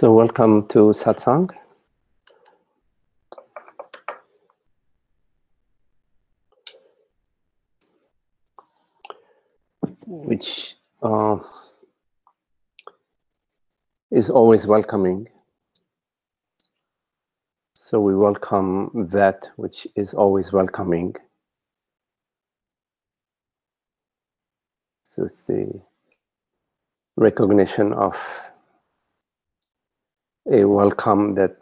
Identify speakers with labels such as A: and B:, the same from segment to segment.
A: So welcome to Satsang. Which is always welcoming. So we welcome that which is always welcoming. So it's the recognition of a welcome that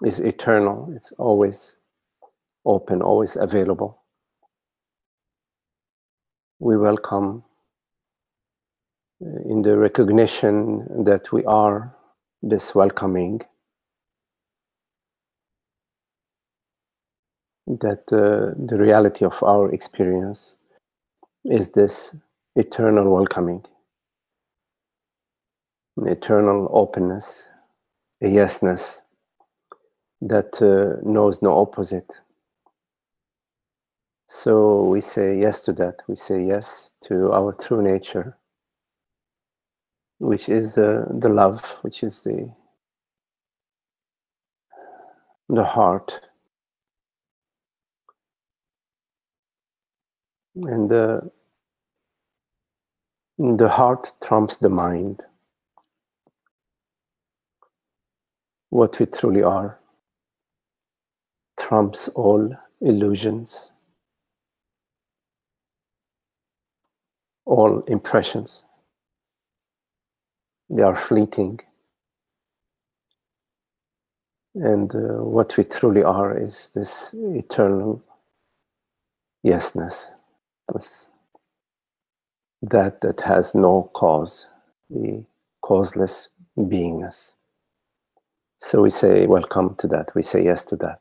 A: is eternal. It's always open, always available. We welcome in the recognition that we are this welcoming, that the reality of our experience is this eternal welcoming, an eternal openness, a yesness that knows no opposite. So we say yes to that. We say yes to our true nature, which is the love, which is the heart. And the heart trumps the mind. What we truly are trumps all illusions, all impressions. They are fleeting. And what we truly are is this eternal yesness, that has no cause, the causeless beingness. So we say welcome to that, we say yes to that.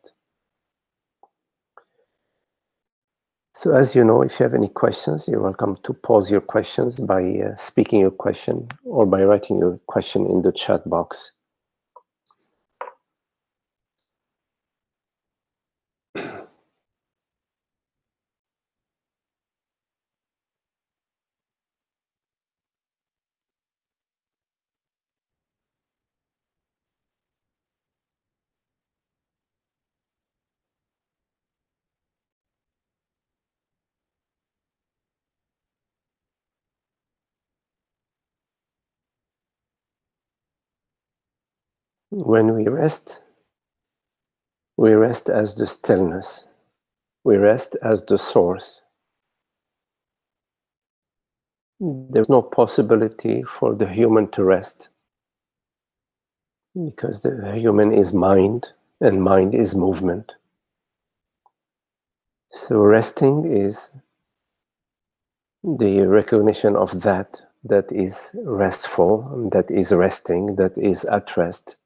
A: So as you know, if you have any questions, you're welcome to pause your questions by speaking your question or by writing your question in the chat box. When we rest as the stillness. We rest as the source. There's no possibility for the human to rest, because the human is mind, and mind is movement. So resting is the recognition of that is restful, that is resting, that is at rest,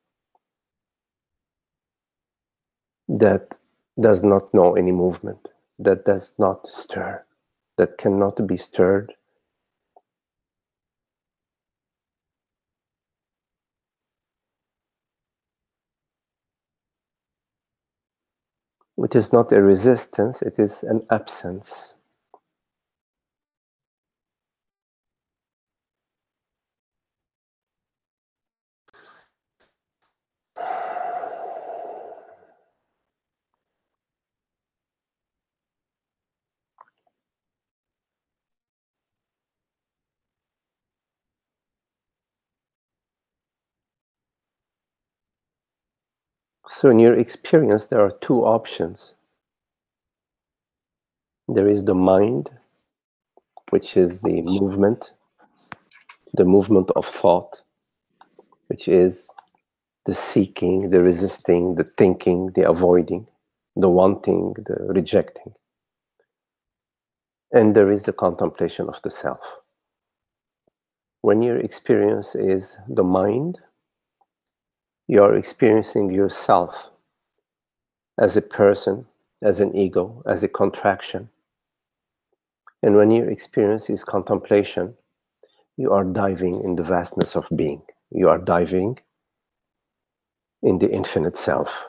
A: that does not know any movement, that does not stir, that cannot be stirred. It is not a resistance, it is an absence. So in your experience, there are two options. There is the mind, which is the movement of thought, which is the seeking, the resisting, the thinking, the avoiding, the wanting, the rejecting. And there is the contemplation of the self. When your experience is the mind, you are experiencing yourself as a person, as an ego, as a contraction. And when your experience is contemplation, you are diving in the vastness of being. You are diving in the infinite self.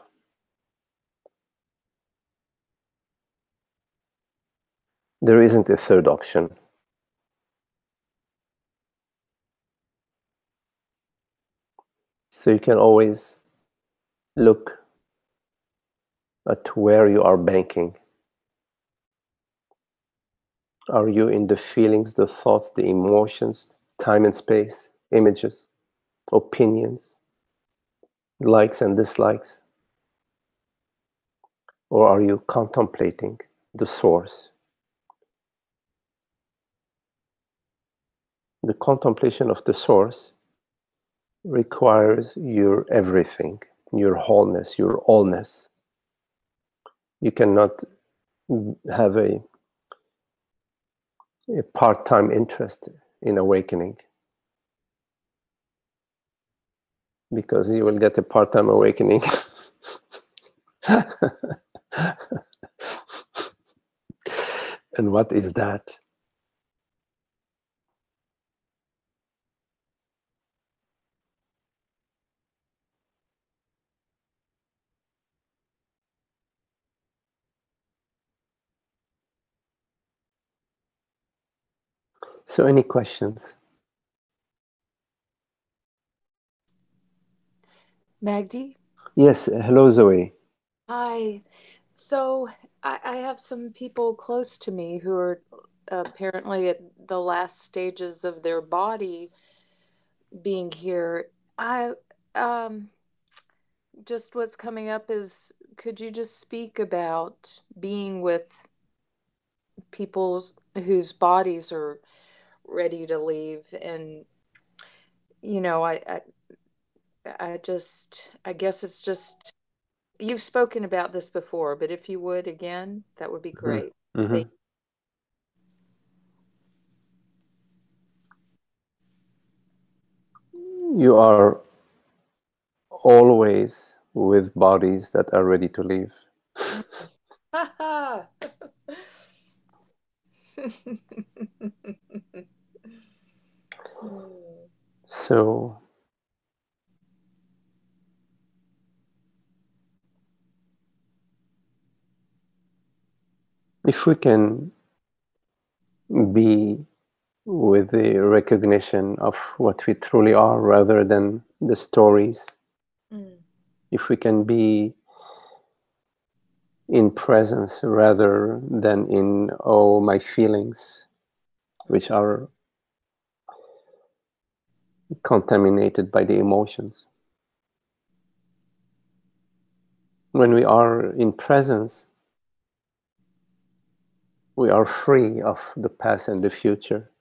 A: There isn't a third option. So you can always look at where you are banking. Are you in the feelings, the thoughts, the emotions, time and space, images, opinions, likes and dislikes? Or are you contemplating the source? The contemplation of the source requires your everything, your wholeness, your allness. You cannot have a part-time interest in awakening, because you will get a part-time awakening. And what is that? So any questions?
B: Magdi?
A: Yes, hello Zoe.
B: Hi. So I have some people close to me who are apparently at the last stages of their body being here. I um just what's coming up is, could you just speak about being with people's whose bodies are ready to leave? And you know, I just, I guess it's just, you've spoken about this before, but if you would again, that would be great.
A: Mm-hmm. Mm-hmm.
B: Thank
A: You are always with bodies that are ready to leave.
B: you. Ha ha.
A: So if we can be with the recognition of what we truly are rather than the stories,
B: Mm.
A: if we can be in presence rather than in, oh, my feelings, which are contaminated by the emotions. When we are in presence, we are free of the past and the future.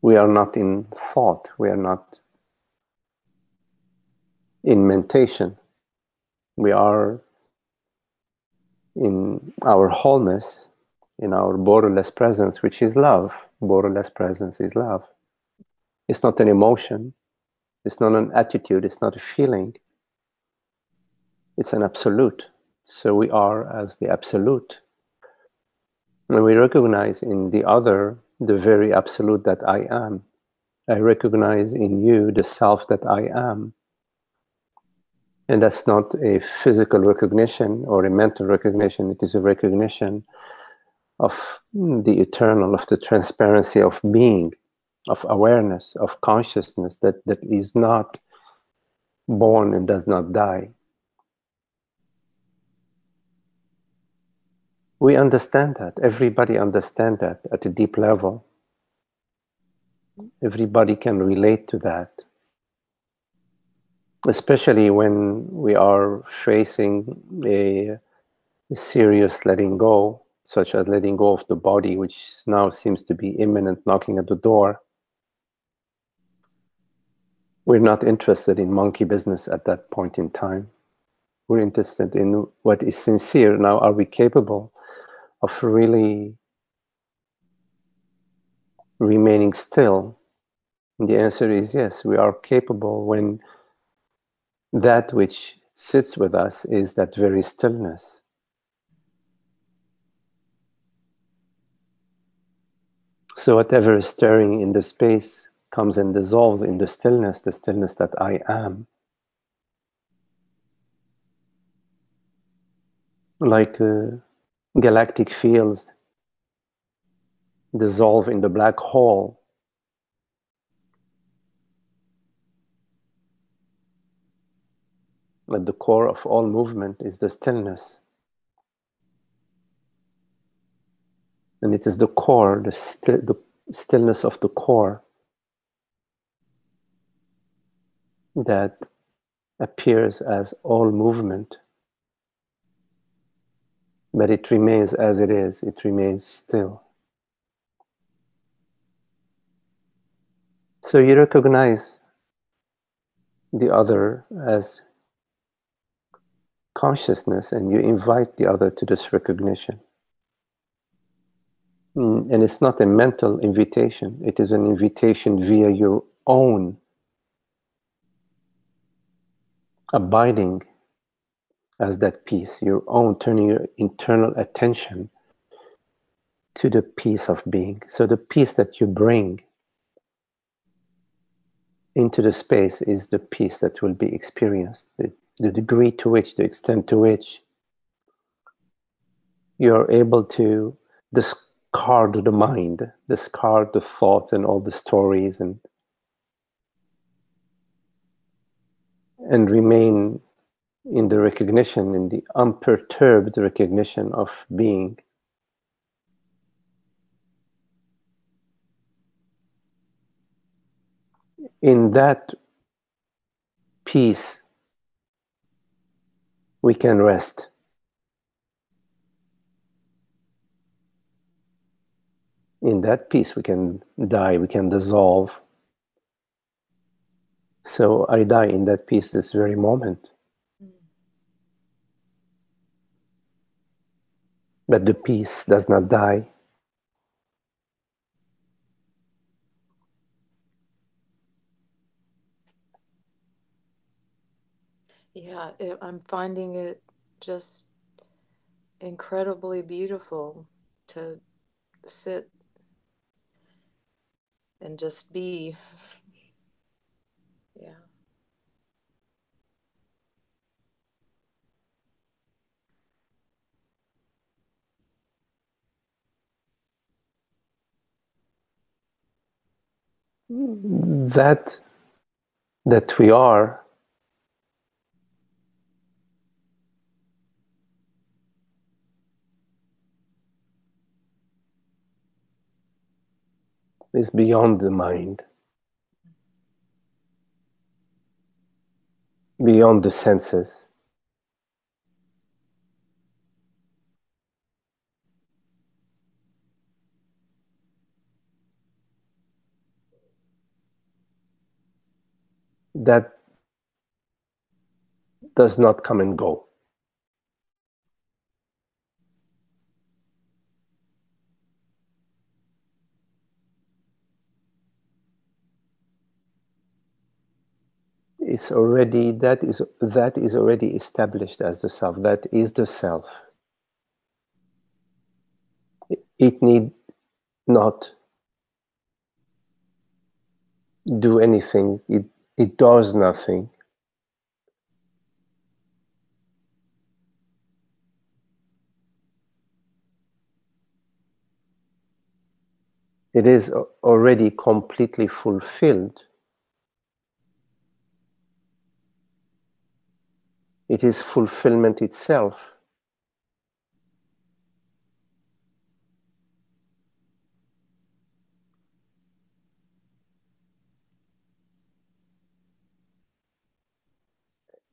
A: We are not in thought, we are not in mentation. We are in our wholeness, in our borderless presence, which is love. Borderless presence is love. It's not an emotion, it's not an attitude, it's not a feeling, it's an absolute. So we are as the absolute. When we recognize in the other the very absolute that I am, I recognize in you the self that I am. And that's not a physical recognition or a mental recognition, it is a recognition of the eternal, of the transparency of being, of awareness, of consciousness that is not born and does not die. We understand that. Everybody understands that at a deep level. Everybody can relate to that. Especially when we are facing a serious letting go, such as letting go of the body, which now seems to be imminent, knocking at the door. We're not interested in monkey business at that point in time. We're interested in what is sincere. Now, are we capable of really remaining still? And the answer is yes, we are capable when that which sits with us is that very stillness. So whatever is stirring in the space comes and dissolves in the stillness that I am. Like galactic fields dissolve in the black hole. At the core of all movement is the stillness. And it is the core, the stillness of the core that appears as all movement. But it remains as it is, it remains still. So you recognize the other as consciousness and you invite the other to this recognition. And it's not a mental invitation, it is an invitation via your own abiding as that peace, your own turning your internal attention to the peace of being. So the peace that you bring into the space is the peace that will be experienced. The degree to which, the extent to which you're able to discard the mind, discard the thoughts and all the stories and remain in the recognition, in the unperturbed recognition of being. In that peace, we can rest. In that peace, we can die, we can dissolve. So I die in that peace this very moment. But the peace does not die.
B: Yeah, I'm finding it just incredibly beautiful to sit and just be. Yeah.
A: That we are is beyond the mind, beyond the senses. That does not come and go. It's already, that is already established as the self. That is the self. It need not do anything. It does nothing. It is already completely fulfilled. It is fulfillment itself.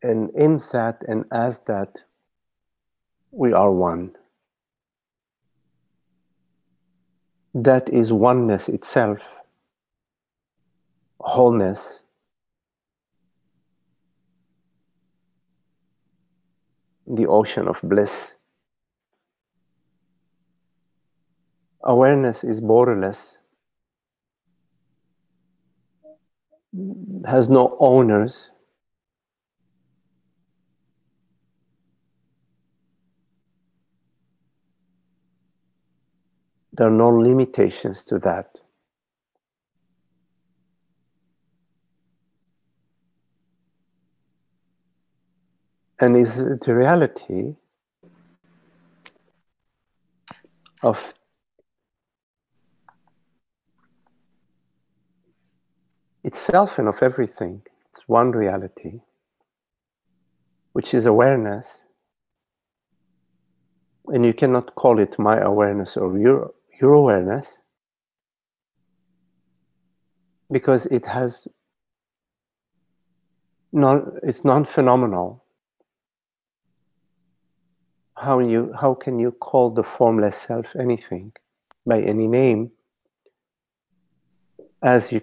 A: And in that and as that, we are one. That is oneness itself, wholeness. The ocean of bliss. Awareness is borderless, has no owners. There are no limitations to that. And is the reality of itself and of everything. It's one reality. which is awareness. And you cannot call it my awareness or your awareness, because it has it's non-phenomenal. How can you call the formless self anything by any name, as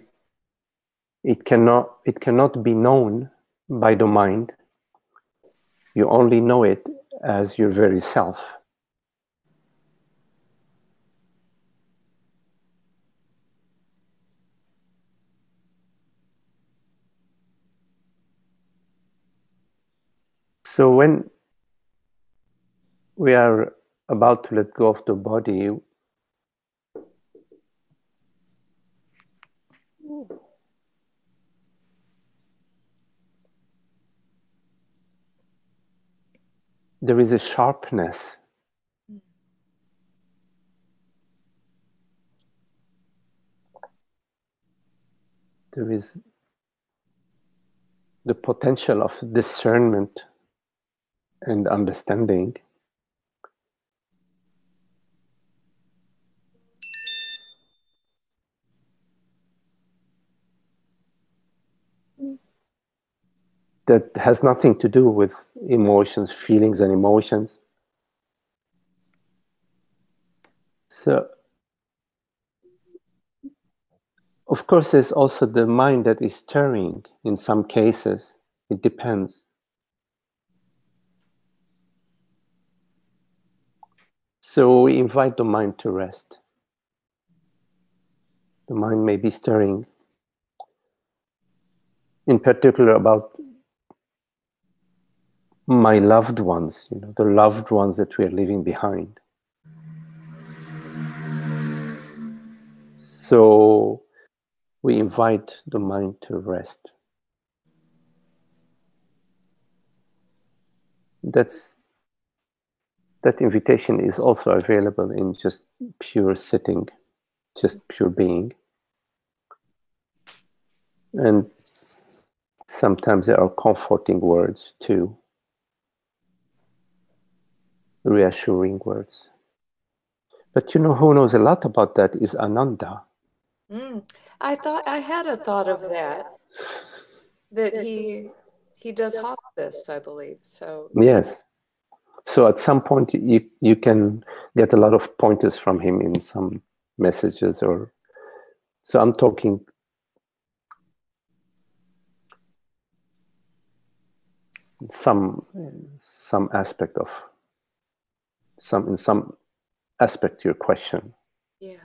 A: it cannot be known by the mind. You only know it as your very self. So when we are about to let go of the body, there is a sharpness. There is the potential of discernment and understanding. That has nothing to do with emotions, feelings, and emotions. So, of course, there's also the mind that is stirring in some cases. It depends. So we invite the mind to rest. The mind may be stirring, in particular about my loved ones, the loved ones that we are leaving behind. So we invite the mind to rest. That invitation is also available in just pure sitting, just pure being. And sometimes there are comforting words too, reassuring words. But who knows a lot about that is Ananda.
B: I had a thought of that he does hospice, I believe. So
A: yes. So at some point you can get a lot of pointers from him in some messages, or so I'm talking some aspect of in some aspect to your question.
B: Yes.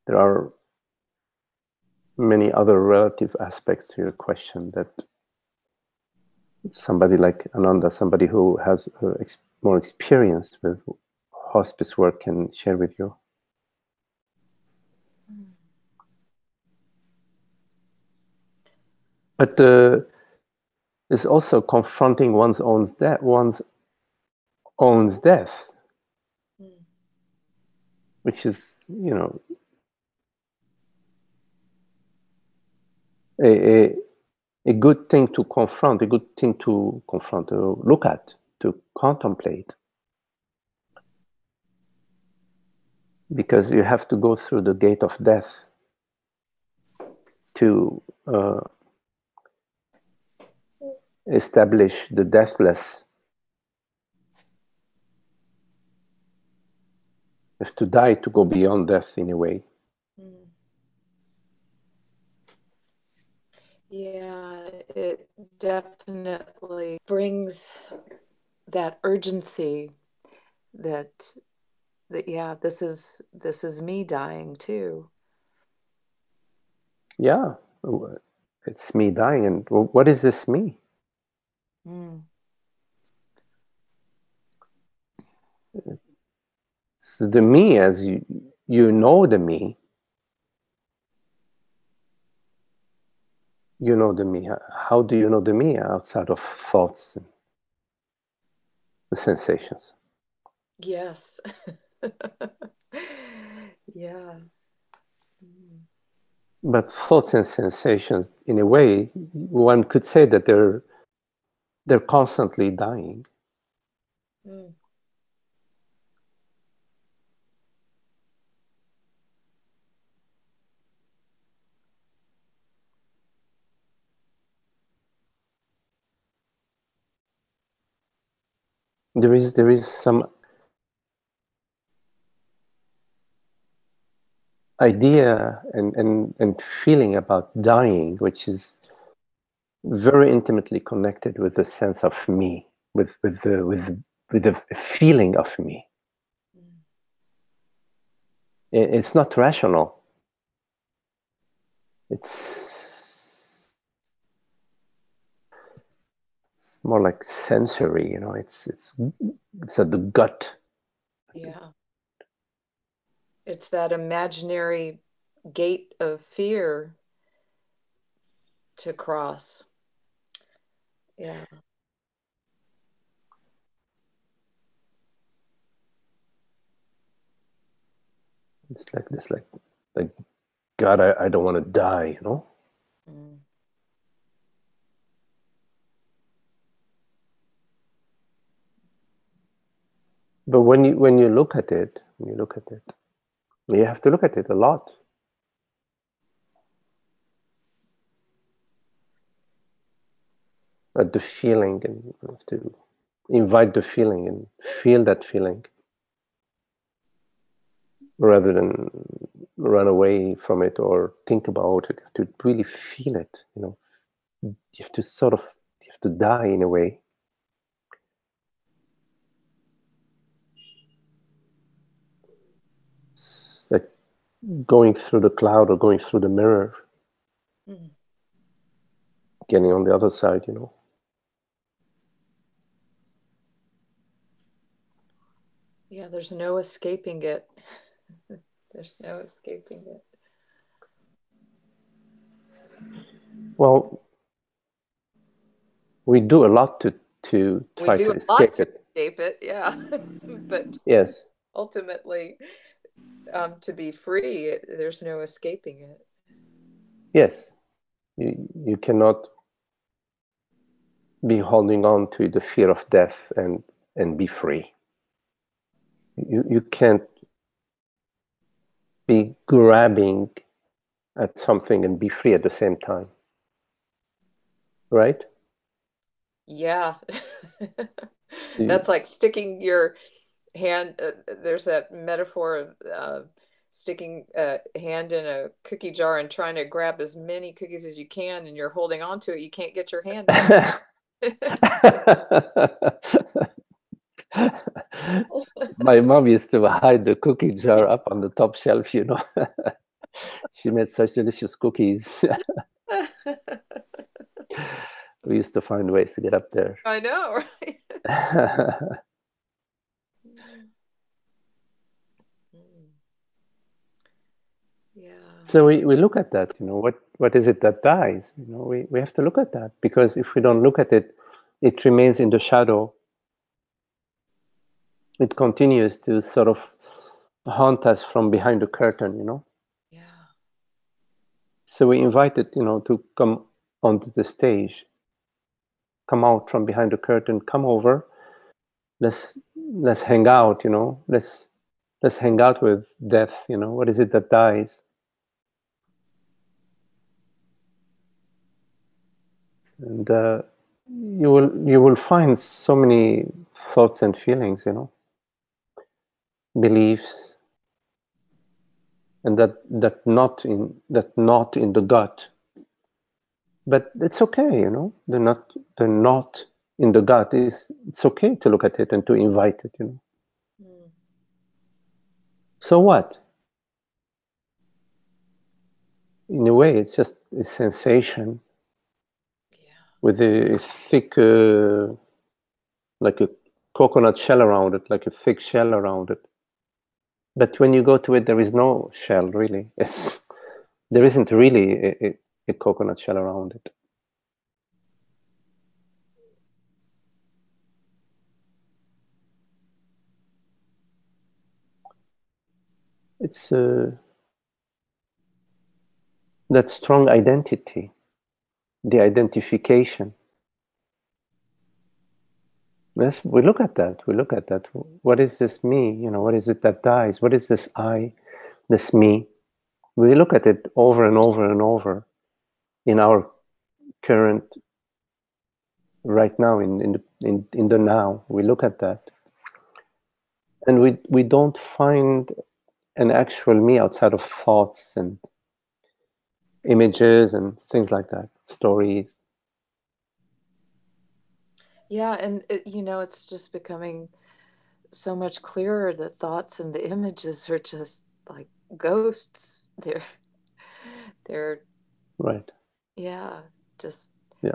A: There are many other relative aspects to your question that somebody like Ananda, somebody who has more experience with hospice work, can share with you. But there's also confronting one's own death, which is, a good thing to confront, to look at, to contemplate. Because you have to go through the gate of death to establish the deathless. You have to die to go beyond death in a way.
B: Yeah, it definitely brings that urgency that yeah, this is me dying too.
A: Yeah, it's me dying, and what is this me? So the me, as you know the me, you know the me. How do you know the me outside of thoughts and the sensations?
B: Yes. Yeah.
A: But thoughts and sensations, in a way, one could say that they're they're constantly dying.
B: Mm.
A: There is some idea and feeling about dying, which is very intimately connected with the sense of me, with the feeling of me. It's not rational. It's more like sensory, you know. It's at the gut.
B: Yeah. It's that imaginary gate of fear to cross. Yeah.
A: It's like this, like God, I don't want to die, you know.
B: Mm.
A: But when you look at it, you have to look at it a lot. At the feeling, and you have to invite the feeling and feel that feeling rather than run away from it or think about it. You have to really feel it, you know. You have to die in a way. It's like going through the cloud or going through the mirror, getting on the other side, you know.
B: Yeah, there's no escaping it. There's no escaping it.
A: Well, we do a lot to try to escape it.
B: Escape it, yeah. But
A: Yes.
B: ultimately, to be free, there's no escaping it.
A: Yes. You cannot be holding on to the fear of death and be free. You can't be grabbing at something and be free at the same time. Right?
B: Yeah. That's like sticking your hand. There's that metaphor of sticking a hand in a cookie jar and trying to grab as many cookies as you can, and you're holding on to it. You can't get your hand out.
A: My mom used to hide the cookie jar up on the top shelf, you know. She made such delicious cookies. We used to find ways to get up there.
B: I know, right? Yeah.
A: So we look at that, you know, what is it that dies? You know, we have to look at that, because if we don't look at it, it remains in the shadow. It continues to sort of haunt us from behind the curtain, you know.
B: Yeah.
A: So we invite it, you know, to come onto the stage, come out from behind the curtain, come over. Let's hang out, you know. Let's hang out with death, you know. What is it that dies? And you will find so many thoughts and feelings, you know, beliefs, and that not in the gut. But it's okay, you know. They're not in the gut. It's okay to look at it and to invite it, you know. So what? In a way, it's just a sensation with a thick, like a coconut shell around it, like a thick shell around it. But when you go to it, there is no shell, really. There isn't really a coconut shell around it. It's that strong identity, the identification. Yes, we look at that. We look at that. What is this me? You know, what is it that dies? What is this I, this me? We look at it over and over and over in our current, right now, in the now. We look at that, and we don't find an actual me outside of thoughts and images and things like that, stories.
B: Yeah, and it's just becoming so much clearer that thoughts and the images are just like ghosts. They're
A: Right.
B: yeah, just
A: Yeah.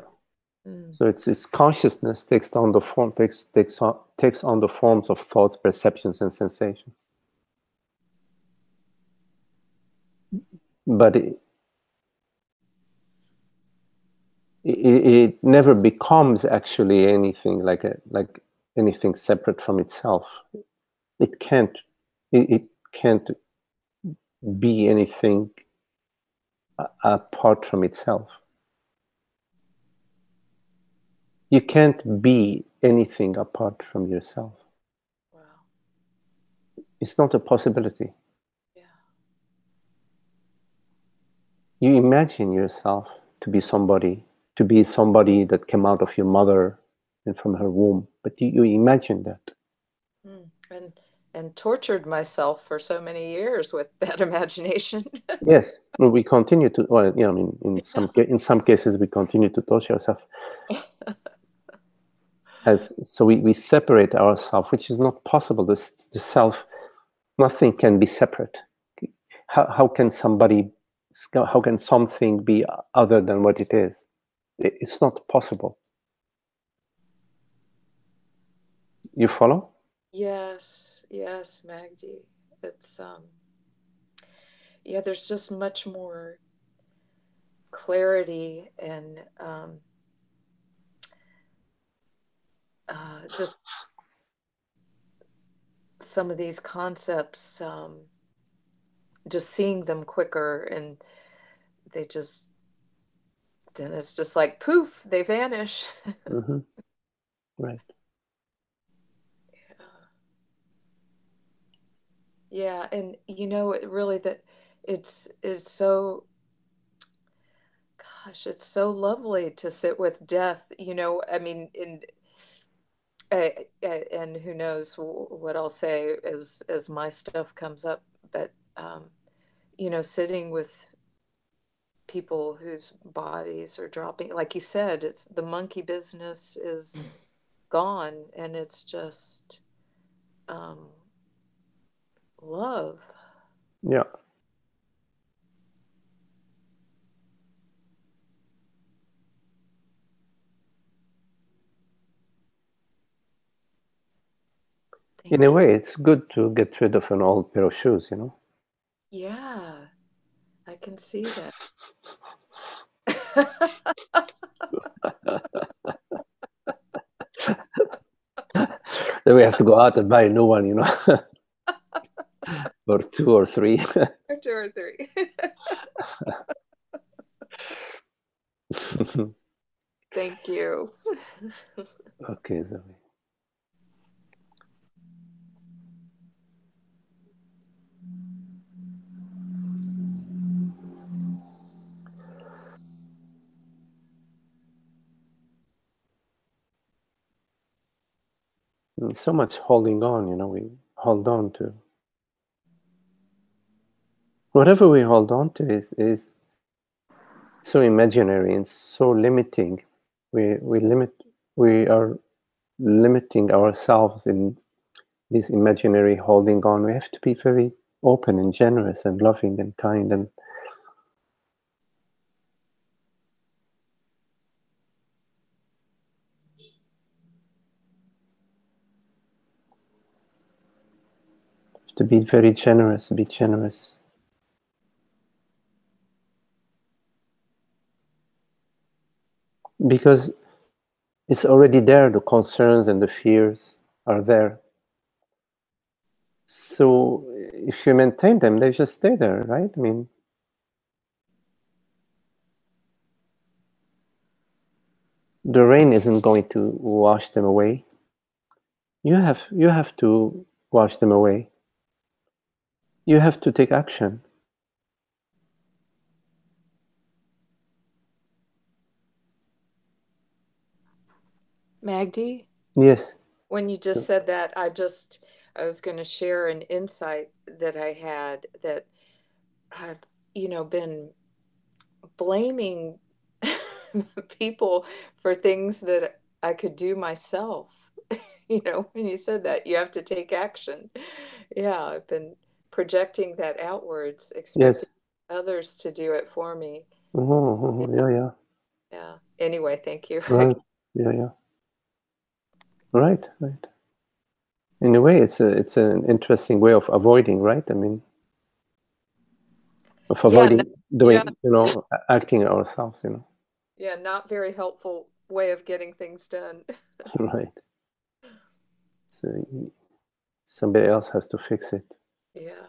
B: mm.
A: So it's consciousness takes on the form takes on the forms of thoughts, perceptions, and sensations. But it never becomes actually anything like anything separate from itself. It can't. It can't be anything apart from itself. You can't be anything apart from yourself.
B: Wow.
A: It's not a possibility.
B: Yeah.
A: You imagine yourself to be somebody that came out of your mother and from her womb, but you imagine that.
B: And tortured myself for so many years with that imagination.
A: Yes, we continue to. Well, I mean, in some cases, we continue to torture ourselves. So we separate ourselves, which is not possible. The self, nothing can be separate. How can something be other than what it is? It's not possible. You follow?
B: Yes, Magdi. It's yeah, there's just much more clarity and just some of these concepts, just seeing them quicker, and they just then it's just like poof, they vanish.
A: Mm-hmm. Right.
B: Yeah, and it really that it's so gosh, it's so lovely to sit with death. I mean, and who knows what I'll say as my stuff comes up, but sitting with people whose bodies are dropping, like you said, it's the monkey business is gone, and it's just um, love.
A: Yeah. In a
B: Thank you.
A: way, it's good to get rid of an old pair of shoes, you know?
B: Yeah, I can see that.
A: Then we have to go out and buy a new one, you know? Or two or three.
B: Or two or three. Thank you.
A: Okay, Zoe. So much holding on, you know, we hold on to. Whatever we hold on to is so imaginary and so limiting. We are limiting ourselves in this imaginary holding on. We have to be very open and generous and loving and kind and to be very generous, be generous. Because it's already there, the concerns and the fears are there. So if you maintain them, they just stay there, right? I mean, the rain isn't going to wash them away. you have to wash them away. You have to take action.
B: Magdi?
A: Yes.
B: When you just said that, I was going to share an insight that I had that I've, been blaming people for things that I could do myself. When you said that, you have to take action. Yeah, I've been projecting that outwards,
A: Yes.
B: expecting others to do it for me.
A: Yeah.
B: Yeah. Anyway, thank you.
A: Right. Yeah. Right. In a way, it's an interesting way of avoiding, right? I mean, of avoiding doing, acting ourselves,
B: Yeah, not very helpful way of getting things done.
A: Right. So somebody else has to fix it.
B: Yeah.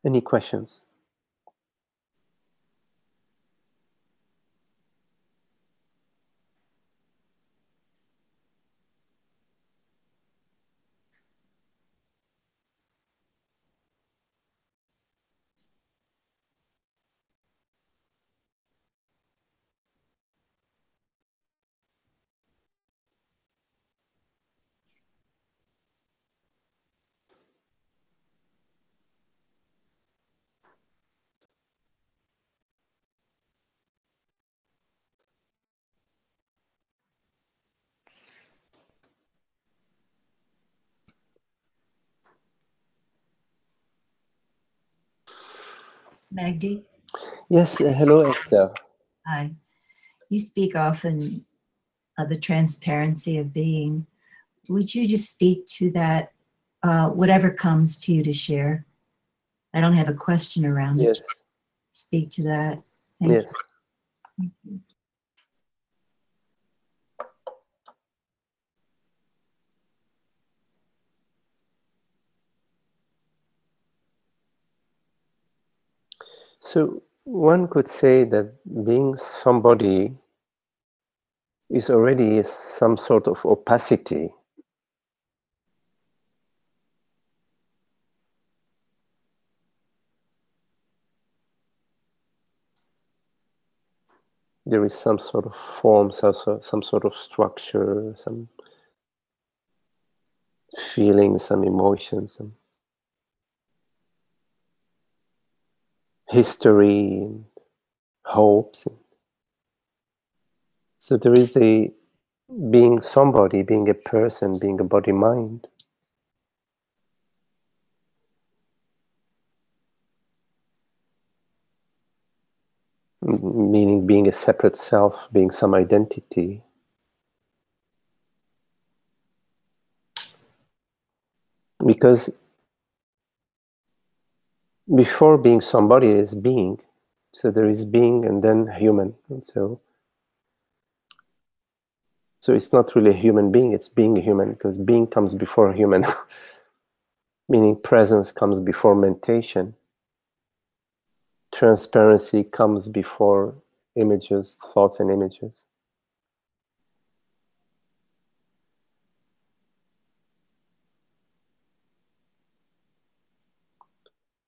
A: Any questions?
C: Magdi?
A: Yes. Hello, Esther.
C: Hi. You speak often of the transparency of being. Would you just speak to that, whatever comes to you to share? I don't have a question around it.
A: Yes.
C: Speak to that. Thank
A: Yes.
C: you. Thank you.
A: So one could say that being somebody is already some sort of opacity. There is some sort of form, some sort of structure, some feelings, some emotions, some history, and hopes. So there is a being somebody, being a person, being a body mind. Meaning being a separate self, being some identity. Because before being somebody is being. So there is being and then human. And so it's not really a human being, it's being a human, because being comes before human. Meaning presence comes before mentation. Transparency comes before images, thoughts and images.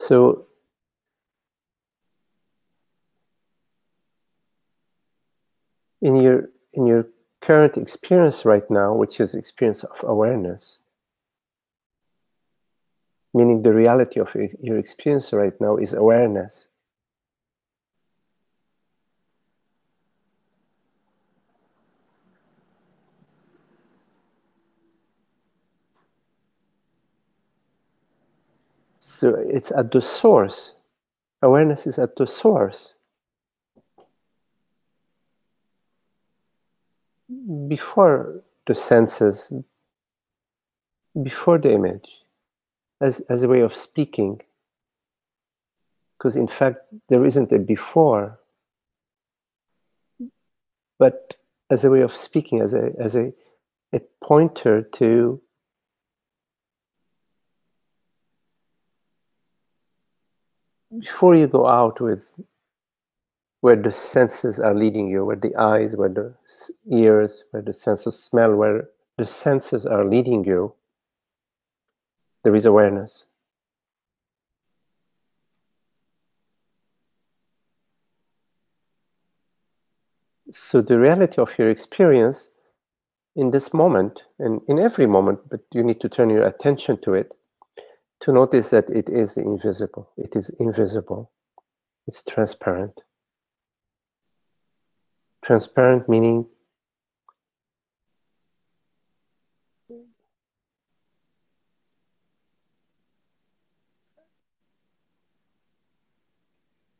A: So in your current experience right now, which is experience of awareness, meaning the reality of your experience right now is awareness. So it's at the source. Awareness is at the source. Before the senses, before the image, as a way of speaking. Because in fact, there isn't a before. but as a way of speaking, as a pointer to before you go out with where the senses are leading you, where the eyes, where the ears, where the sense of smell, where the senses are leading you, there is awareness. So the reality of your experience in this moment, and in every moment, but you need to turn your attention to it, to notice that it is invisible. It is invisible. It's transparent. Transparent meaning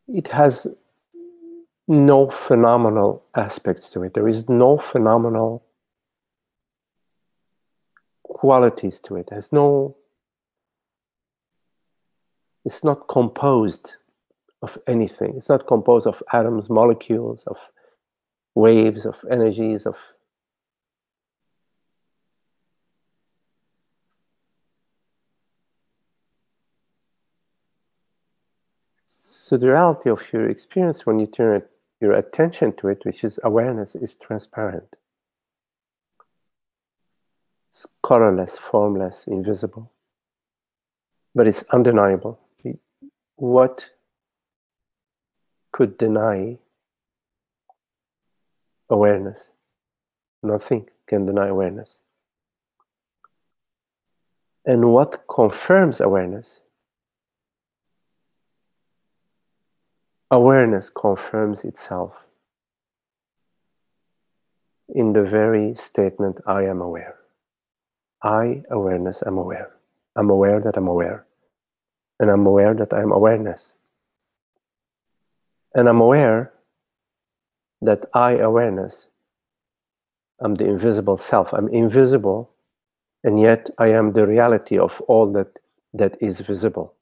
A: it has no phenomenal aspects to it. There is no phenomenal qualities to it. It's not composed of anything. It's not composed of atoms, molecules, of waves, of energies, of so the reality of your experience when you turn your attention to it, which is awareness, is transparent. It's colorless, formless, invisible. But it's undeniable. What could deny awareness? Nothing can deny awareness. And what confirms awareness? Awareness confirms itself in the very statement, I am aware. I, awareness, am aware. I'm aware that I'm aware. And I'm aware that I'm awareness. And I'm aware that I, awareness, I'm the invisible self. I'm invisible, and yet I am the reality of all that is visible.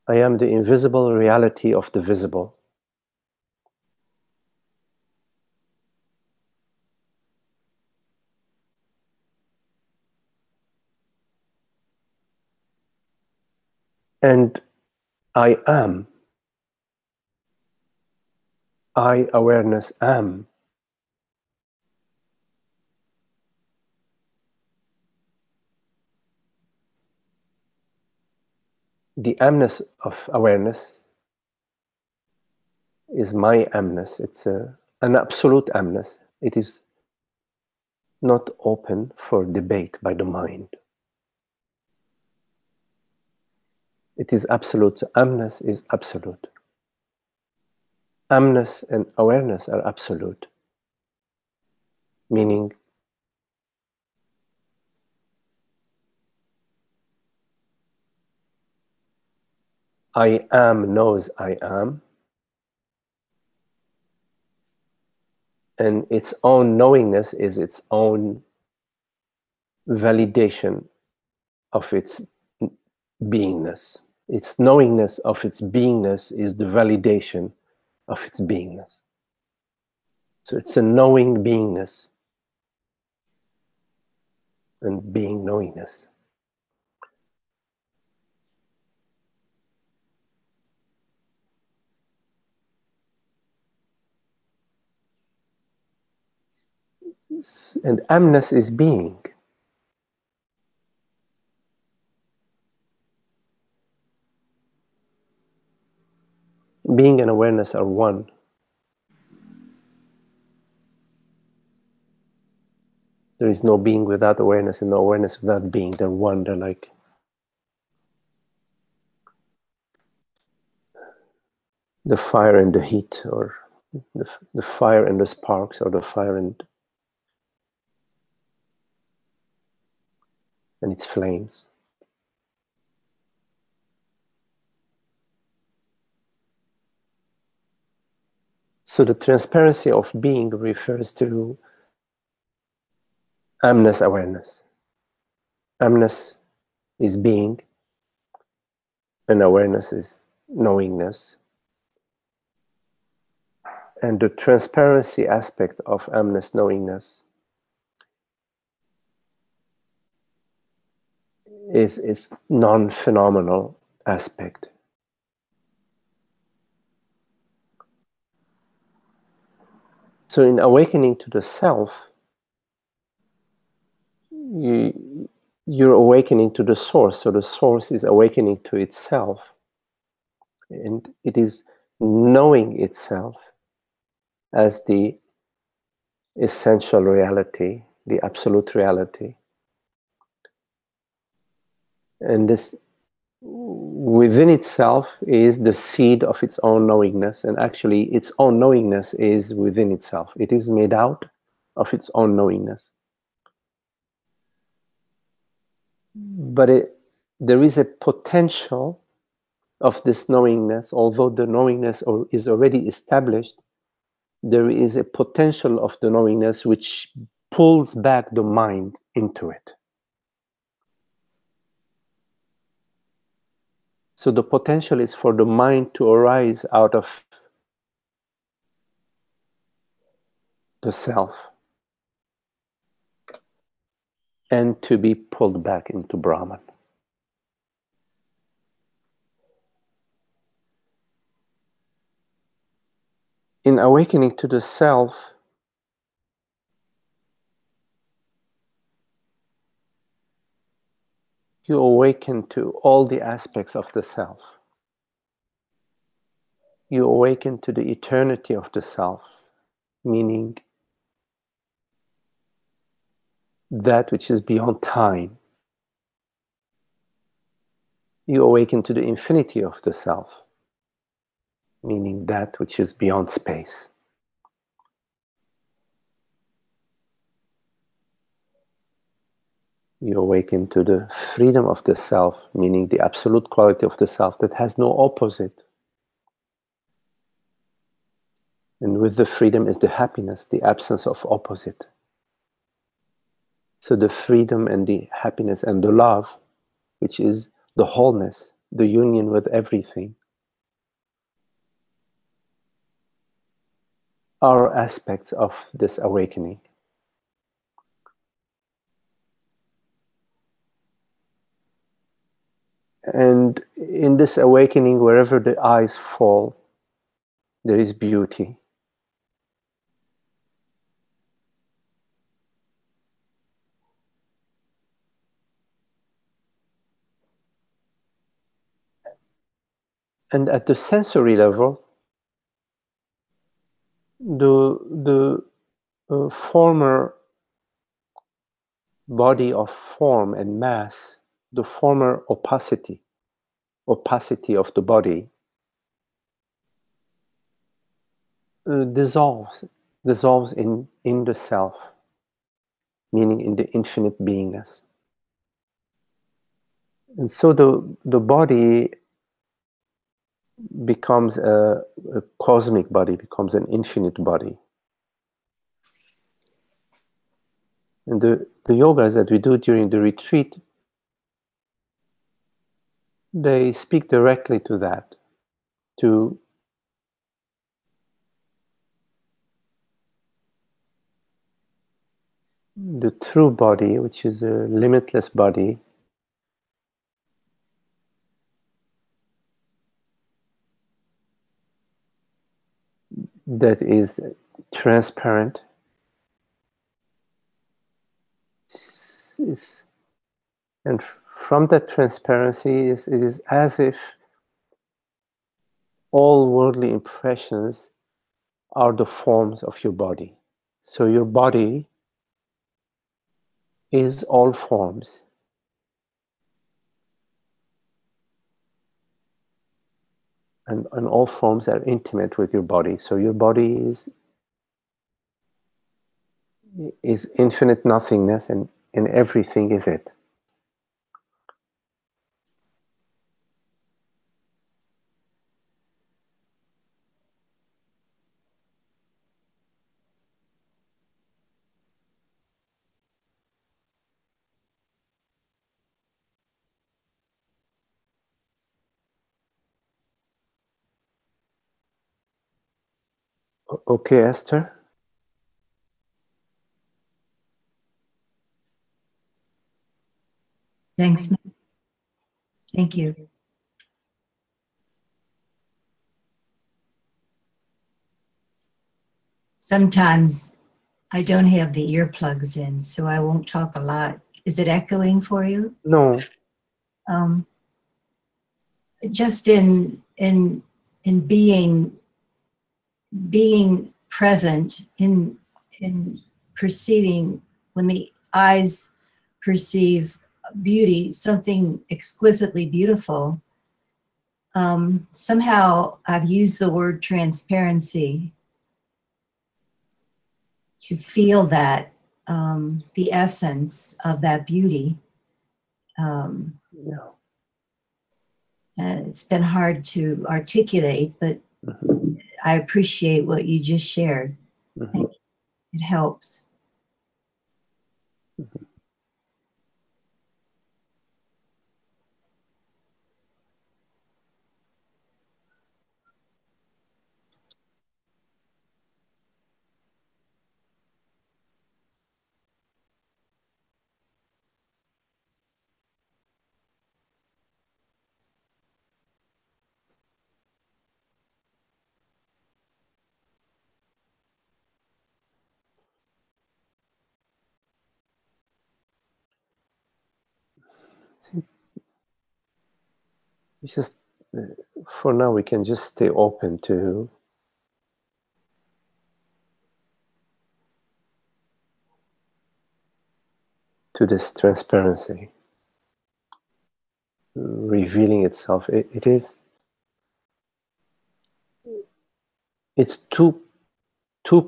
A: I am the invisible reality of the visible. And I am. I, awareness, am. The amness of awareness is my amness. It's an absolute amness. It is not open for debate by the mind. It is absolute. Amness is absolute. Amness and awareness are absolute. Meaning, I am knows I am, and its own knowingness is its own validation of its beingness. Its knowingness of its beingness is the validation of its beingness. So it's a knowing beingness and being knowingness. And amness is being. Being and awareness are one. There is no being without awareness and no awareness without being. They're one. They're like the fire and the heat, or the fire and the sparks, or the fire and its flames. So the transparency of being refers to amness awareness. Amness is being, and awareness is knowingness. And the transparency aspect of Amness knowingness is non-phenomenal aspect. So in awakening to the self, you're awakening to the source. So the source is awakening to itself. And it is knowing itself as the essential reality, the absolute reality. And this within itself is the seed of its own knowingness. And actually its own knowingness is within itself. It is made out of its own knowingness. But there is a potential of this knowingness, although the knowingness is already established, there is a potential of the knowingness which pulls back the mind into it. So the potential is for the mind to arise out of the self and to be pulled back into Brahman. In awakening to the self, you awaken to all the aspects of the self. You awaken to the eternity of the self, meaning that which is beyond time. You awaken to the infinity of the self, meaning that which is beyond space. You awaken to the freedom of the self, meaning the absolute quality of the self that has no opposite. And with the freedom is the happiness, the absence of opposite. So the freedom and the happiness and the love, which is the wholeness, the union with everything, are aspects of this awakening. And in this awakening, wherever the eyes fall, there is beauty. And at the sensory level, the former body of form and mass, the former opacity of the body, dissolves in the self, meaning in the infinite beingness. And so the body becomes a cosmic body, becomes an infinite body. And the yogas that we do during the retreat, they speak directly to that, to the true body, which is a limitless body, that is transparent, and from that transparency it is as if all worldly impressions are the forms of your body. So your body is all forms. And all forms are intimate with your body. So your body is infinite nothingness, and everything is it. Okay, Esther?
C: Thanks. Thank you. Sometimes I don't have the earplugs in, so I won't talk a lot. Is it echoing for you?
A: No.
C: Just in being present, in perceiving, when the eyes perceive beauty, something exquisitely beautiful. Somehow I've used the word transparency to feel that, the essence of that beauty.
A: Yeah.
C: And it's been hard to articulate, but I appreciate what you just shared. Thank you. It helps.
A: Just for now, we can just stay open to this transparency revealing itself. It's too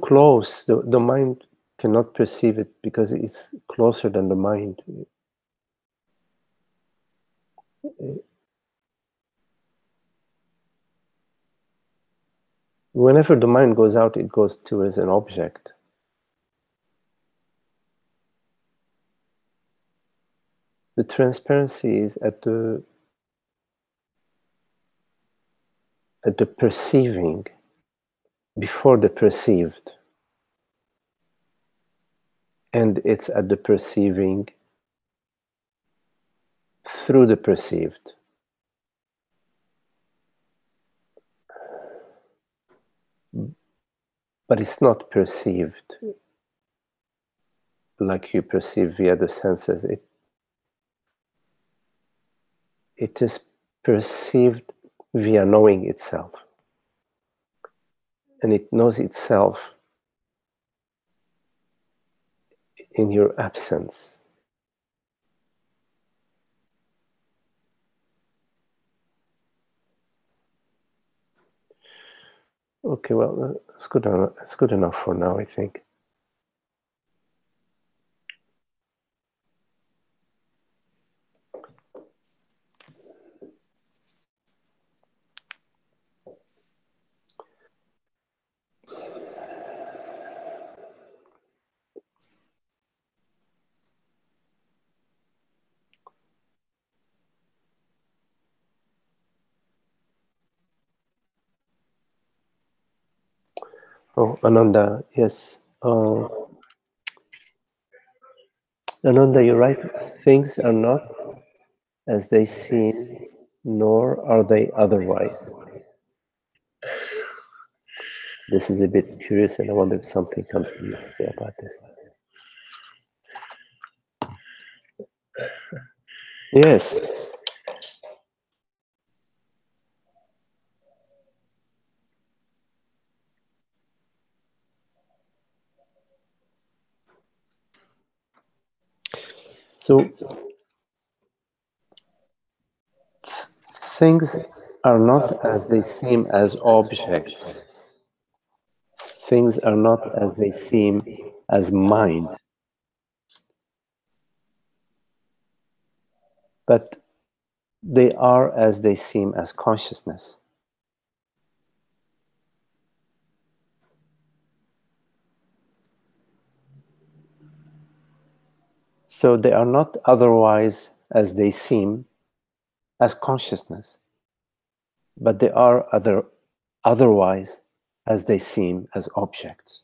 A: close. The mind cannot perceive it because it's closer than the mind. Whenever the mind goes out, it goes towards an object. The transparency is at the perceiving before the perceived, and it's at the perceiving through the perceived. But it's not perceived like you perceive via the senses. It is perceived via knowing itself. And it knows itself in your absence. Okay, well, it's good enough. It's good enough for now, I think. Oh, Ananda, yes. Ananda, you're right. Things are not as they seem, nor are they otherwise. This is a bit curious, and I wonder if something comes to you to say about this. Yes. So, things are not as they seem as objects. Things are not as they seem as mind. But they are as they seem as consciousness. So they are not otherwise as they seem as consciousness, but they are otherwise as they seem, as objects.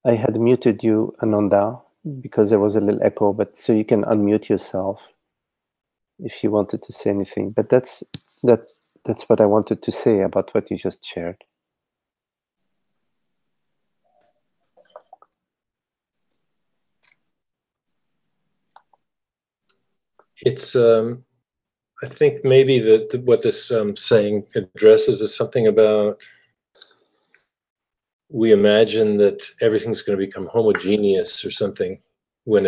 A: I had muted you, Ananda, because there was a little echo, but so you can unmute yourself if you wanted to say anything. But that's what I wanted to say about what you just shared.
D: It's I think maybe what this saying addresses is something about, we imagine that everything's going to become homogeneous or something when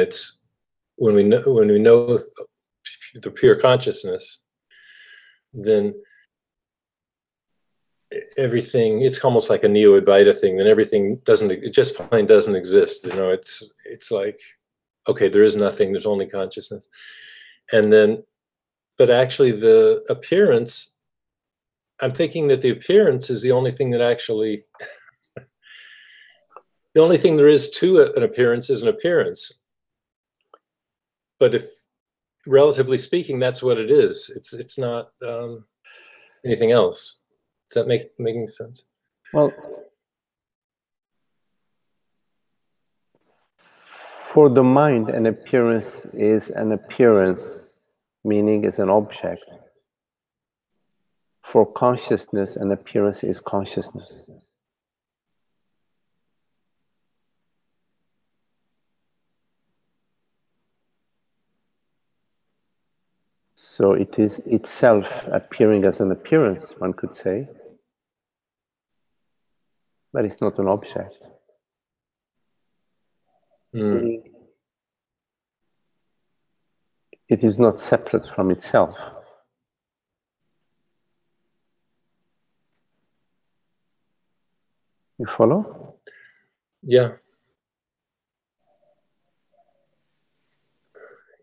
D: we know the pure consciousness, then everything, it's almost like a Neo-Advaita thing. Then everything it just plain doesn't exist. You know, it's like, okay, there is nothing. There's only consciousness, and then, but actually the appearance, I'm thinking that the appearance is the only thing that actually. The only thing there is to an appearance is an appearance. But if, relatively speaking, that's what it is. It's not anything else. Does that making sense?
A: Well, for the mind, an appearance is an appearance, meaning is an object. For consciousness, an appearance is consciousness. So it is itself appearing as an appearance, one could say, but it's not an object.
D: Mm.
A: It is not separate from itself. You follow?
D: Yeah.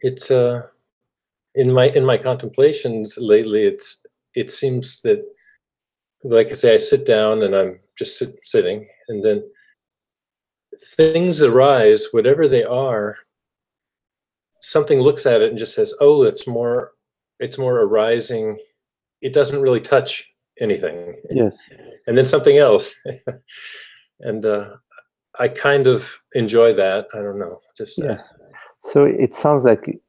D: It's in my contemplations lately, it seems that, like I say, I sit down and I'm just sitting, and then things arise, whatever they are. Something looks at it and just says, "Oh, it's more arising." It doesn't really touch anything.
A: Yes.
D: And then something else, and I kind of enjoy that. I don't know. Just
A: yes. So it sounds like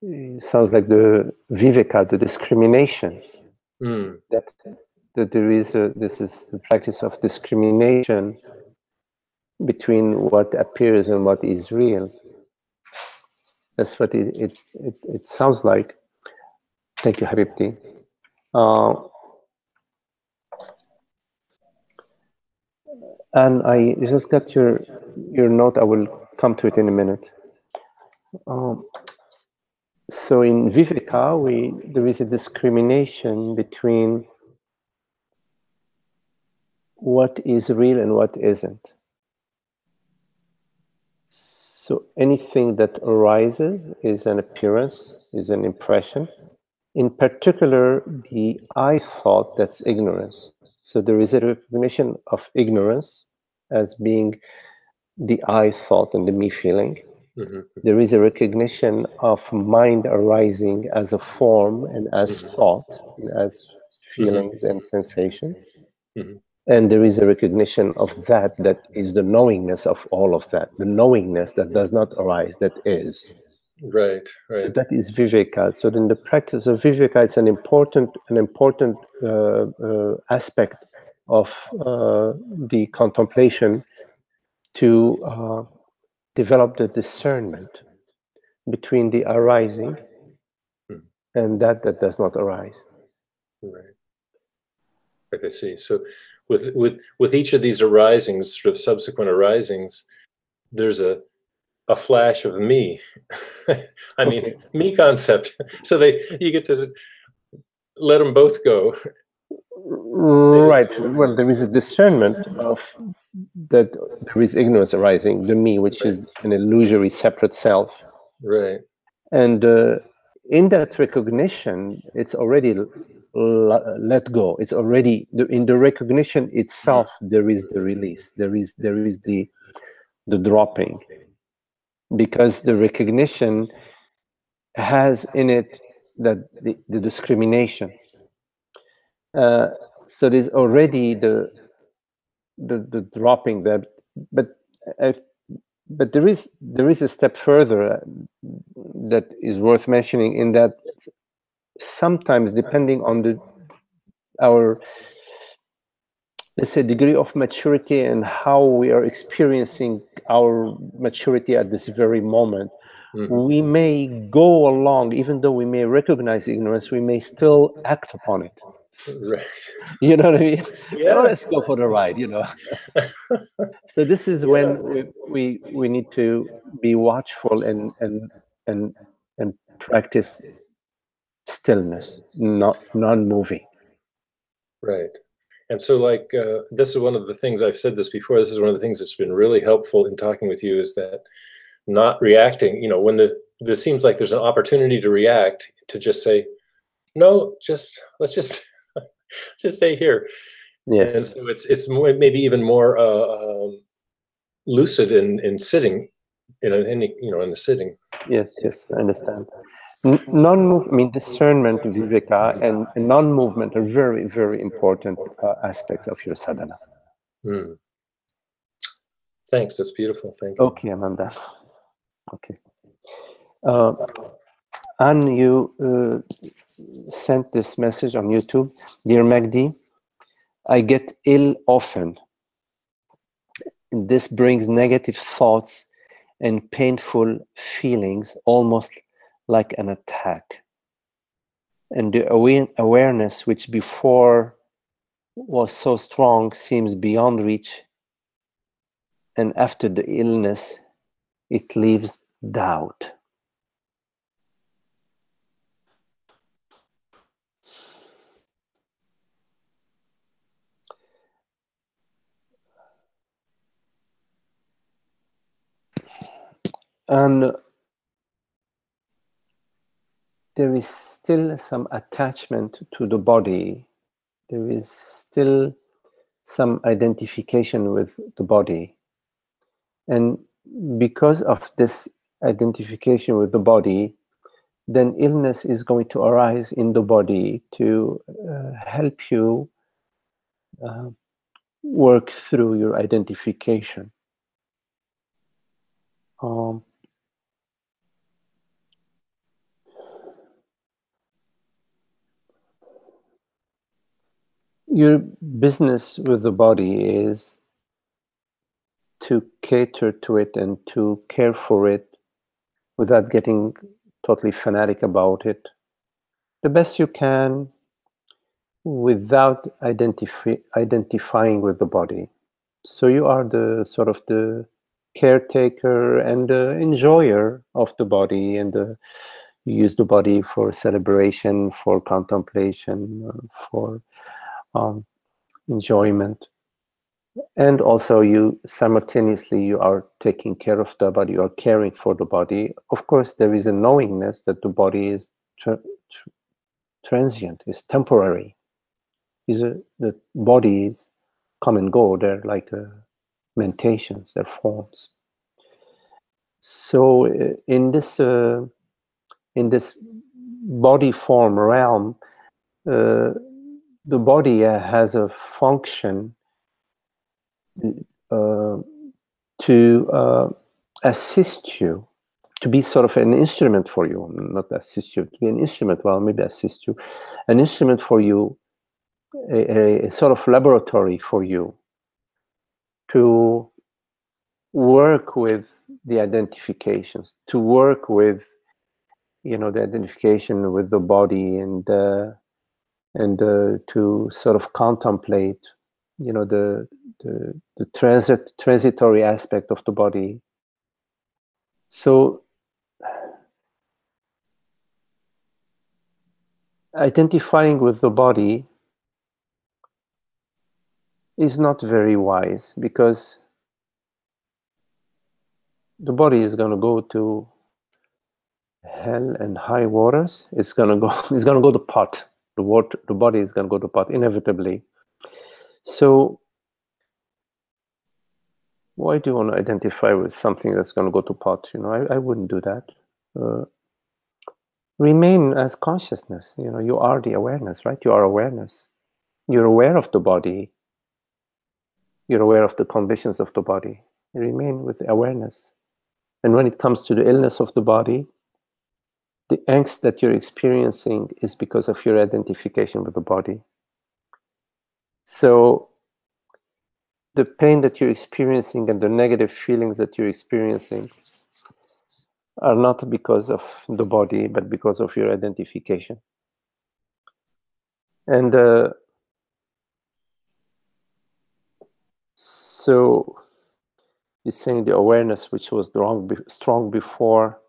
A: the viveka, the discrimination. That there is this is the practice of discrimination between what appears and what is real. That's what it sounds like. Thank you, Habibti. And I just got your note. I will come to it in a minute. So in Viveka, there is a discrimination between what is real and what isn't. So anything that arises is an appearance, is an impression. In particular, the I thought, that's ignorance. So there is a recognition of ignorance as being the I thought and the me feeling. Mm-hmm. There is a recognition of mind arising as a form and as thought, and as feelings and sensations. Mm-hmm. And there is a recognition of that is the knowingness of all of that, the knowingness that does not arise, that is.
D: Right.
A: So that is Viveka. So in the practice of Viveka, it's an important aspect of the contemplation to develop the discernment between the arising and that does not arise.
D: Right. I see. So with each of these arisings, sort of subsequent arisings, there's a flash of me. I mean, me concept. So you get to let them both go.
A: Right. Well, there is a discernment of that there is ignorance arising, the me, which is an illusory separate self.
D: Right.
A: And in that recognition, it's already let go. It's already in the recognition itself. There is the release. There is the the dropping, because the recognition has in it that the discrimination. So there's already the dropping there, but there is a step further that is worth mentioning, in that sometimes, depending on our, let's say, degree of maturity and how we are experiencing our maturity at this very moment, we may go along, even though we may recognize ignorance, we may still act upon it.
D: Right.
A: You know what I mean?
D: Yeah.
A: Oh, let's go for the ride, you know. So this is when we need to be watchful and practice stillness, non-moving.
D: Right. And so, like, this is one of the things, I've said this before, this is one of the things that's been really helpful in talking with you, is that not reacting, you know, when there seems like there's an opportunity to react, to just say, no, let's just stay here.
A: Yes.
D: And so it's more, maybe even more lucid in sitting, in the sitting.
A: Yes, I understand. Non-movement, I mean, discernment, viveka, and non-movement are very, very important aspects of your sadhana.
D: Thanks, that's beautiful. Thank you.
A: Okay, Amanda. Okay. Anne, you sent this message on YouTube. Dear Magdi, I get ill often. This brings negative thoughts and painful feelings, almost like an attack. And the awareness, which before was so strong, seems beyond reach. And after the illness, it leaves doubt. And there is still some attachment to the body. There is still some identification with the body. And because of this identification with the body, then illness is going to arise in the body to help you work through your identification. Your business with the body is to cater to it and to care for it without getting totally fanatic about it, the best you can, without identifying with the body. So you are the sort of the caretaker and the enjoyer of the body, and you use the body for celebration, for contemplation, for enjoyment. And also you simultaneously, you are taking care of the body, you are caring for the body. Of course, there is a knowingness that the body is transient, is temporary. The bodies come and go, they're like mentations, they're forms. So in this body form realm, the body has a function to assist you, to be sort of an instrument for you, not assist you, to be an instrument, well, maybe assist you, an instrument for you, a sort of laboratory for you to work with the identifications, to work with, the identification with the body, and to sort of contemplate, the transitory aspect of the body. So identifying with the body is not very wise, because the body is going to go to hell and high waters. It's going to go to pot. The body is going to go to pot inevitably. So Why do you want to identify with something that's going to go to pot? You know, I wouldn't do that. Remain as consciousness. You know, you are the awareness, right? You are awareness. You're aware of the body. You're aware of the conditions of the body. You remain with awareness. And when it comes to the illness of the body, the angst that you're experiencing is because of your identification with the body. So the pain that you're experiencing and the negative feelings that you're experiencing are not because of the body, but because of your identification. And so you're saying the awareness, which was strong before,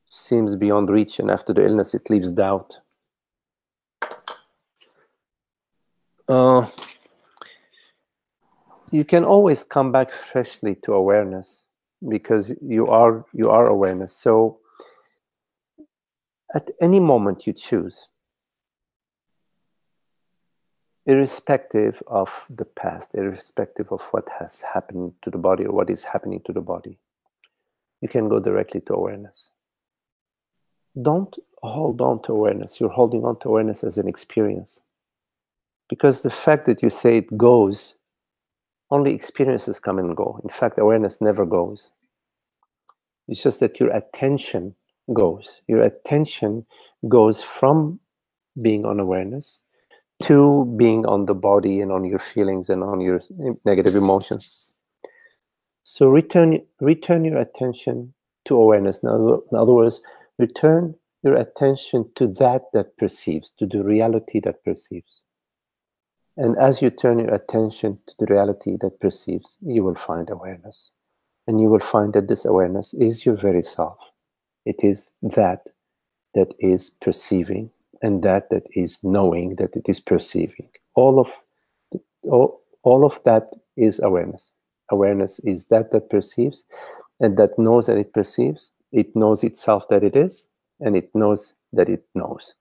A: seems beyond reach, and after the illness, it leaves doubt. You can always come back freshly to awareness because you are awareness. So at any moment you choose, irrespective of the past, irrespective of what has happened to the body or what is happening to the body, you can go directly to awareness. Don't hold on to awareness. You're holding on to awareness as an experience. Because the fact that you say it goes, only experiences come and go. In fact, awareness never goes. It's just that your attention goes. Your attention goes from being on awareness to being on the body and on your feelings and on your negative emotions. So return your attention to awareness. Now, in other words, return your attention to that perceives, to the reality that perceives. And as you turn your attention to the reality that perceives, you will find awareness. And you will find that this awareness is your very self. It is that is perceiving, and that is knowing that it is perceiving. All of that is awareness. Awareness is that perceives, and that knows that it perceives. It knows itself that it is, and it knows that it knows.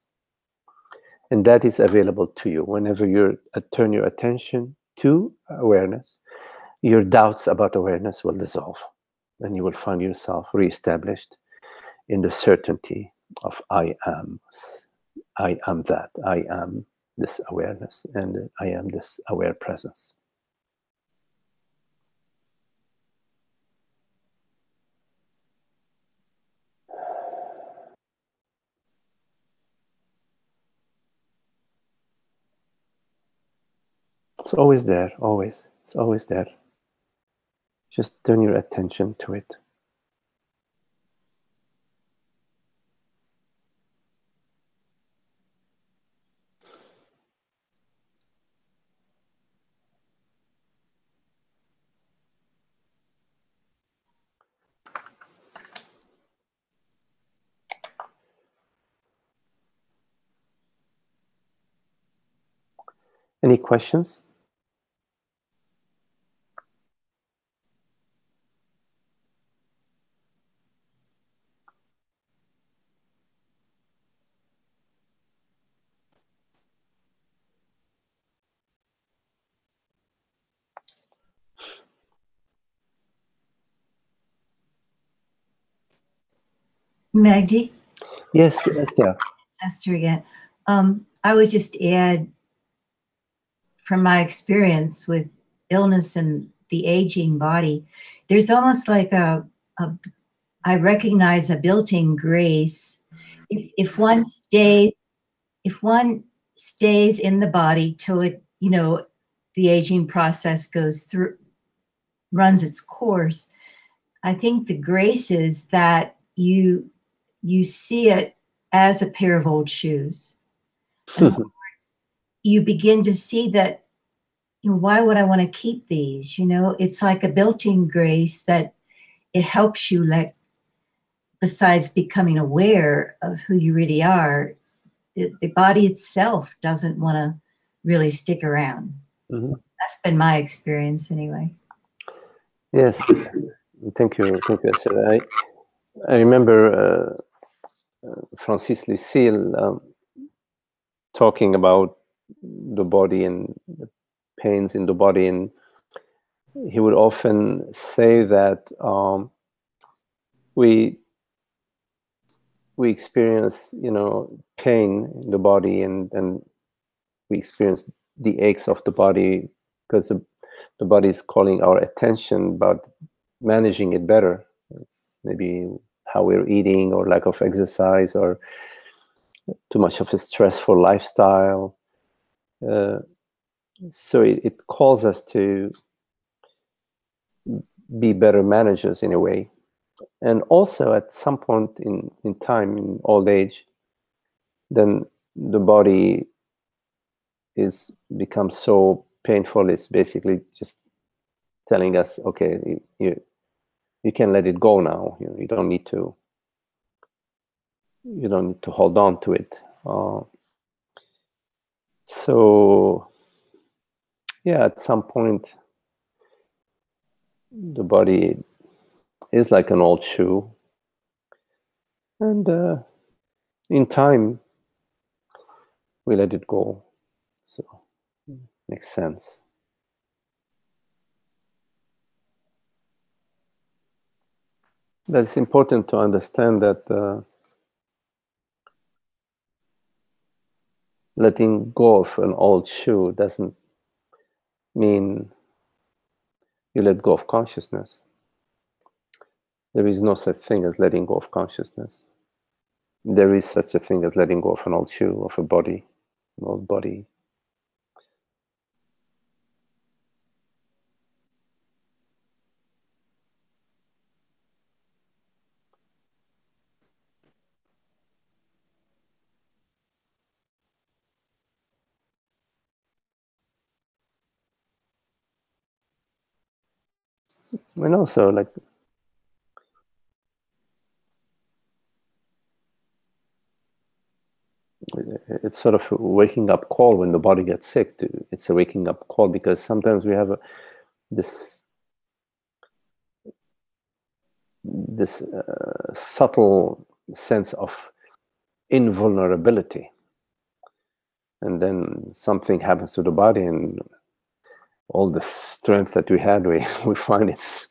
A: And that is available to you. Whenever you turn your attention to awareness, your doubts about awareness will dissolve, and you will find yourself reestablished in the certainty of I am that, I am this awareness, and I am this aware presence. It's always there, always. It's always there. Just turn your attention to it. Any questions?
C: Magdi?
A: Yes, Esther.
C: It's Esther again. I would just add, from my experience with illness and the aging body, there's almost like I recognize a built-in grace. If one stays in the body till it, the aging process runs its course, I think the grace is that you see it as a pair of old shoes. In other words, you begin to see that, why would I want to keep these? It's like a built-in grace that it helps you besides becoming aware of who you really are, the body itself doesn't want to really stick around. Mm-hmm. That's been my experience anyway.
A: Yes. Thank you, Esther. I remember Francis Lucille talking about the body and the pains in the body, and he would often say that we experience, pain in the body, and we experience the aches of the body because the body is calling our attention about managing it better. It's maybe how we're eating, or lack of exercise, or too much of a stressful lifestyle. So it calls us to be better managers in a way. And also at some point in time, in old age, then the body becomes so painful. It's basically just telling us, okay, you can let it go now. You don't need to hold on to it. So yeah, at some point the body is like an old shoe, and in time we let it go. So makes sense. But it's important to understand that letting go of an old shoe doesn't mean you let go of consciousness. There is no such thing as letting go of consciousness. There is such a thing as letting go of an old shoe, of a body, an old body. And also, like, it's sort of a waking up call when the body gets sick. It's a waking up call, because sometimes we have this subtle sense of invulnerability, and then something happens to the body, and all the strength that we had, we find it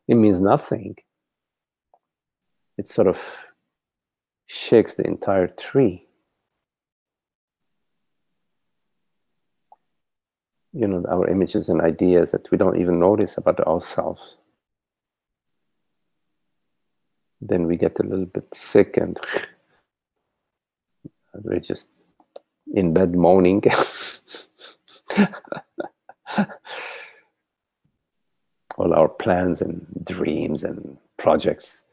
A: means nothing. It sort of shakes the entire tree. Our images and ideas that we don't even notice about ourselves. Then we get a little bit sick, and we're just in bed moaning. All our plans and dreams and projects,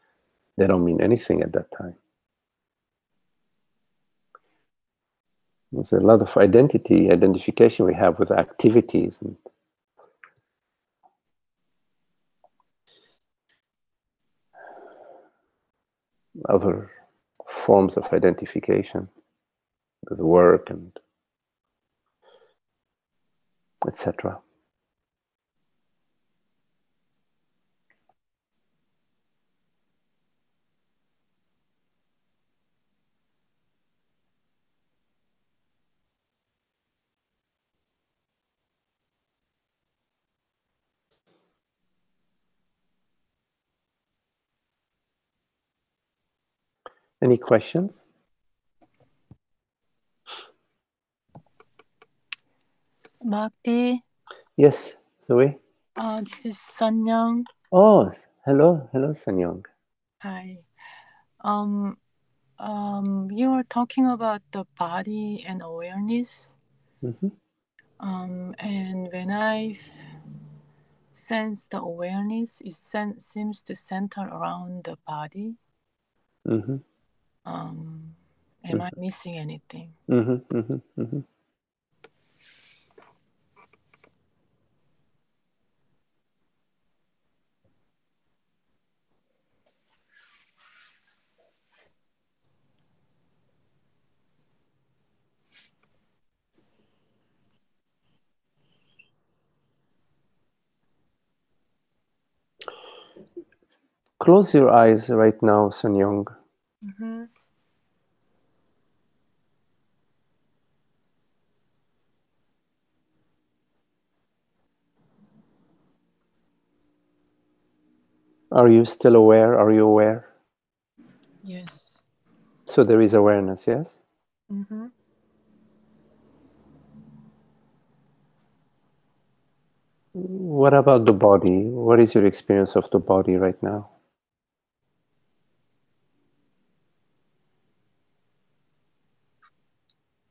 A: they don't mean anything at that time. There's a lot of identification we have with activities and other forms of identification with work and etc. Any questions?
E: Bhakti,
A: Yes, Zoe?
E: this is Sun Young.
A: Oh, hello, Sanyong.
E: Hi. You were talking about the body and awareness.
A: Mm-hmm.
E: And when I sense the awareness, it seems to center around the body.
A: Mm-hmm.
E: Am I missing anything?
A: Mm-hmm. Mm-hmm. Mm-hmm. Close your eyes right now, Sanyong.
E: Mm-hmm.
A: Are you still aware? Are you aware?
E: Yes.
A: So there is awareness, yes?
E: Mm-hmm.
A: What about the body? What is your experience of the body right now?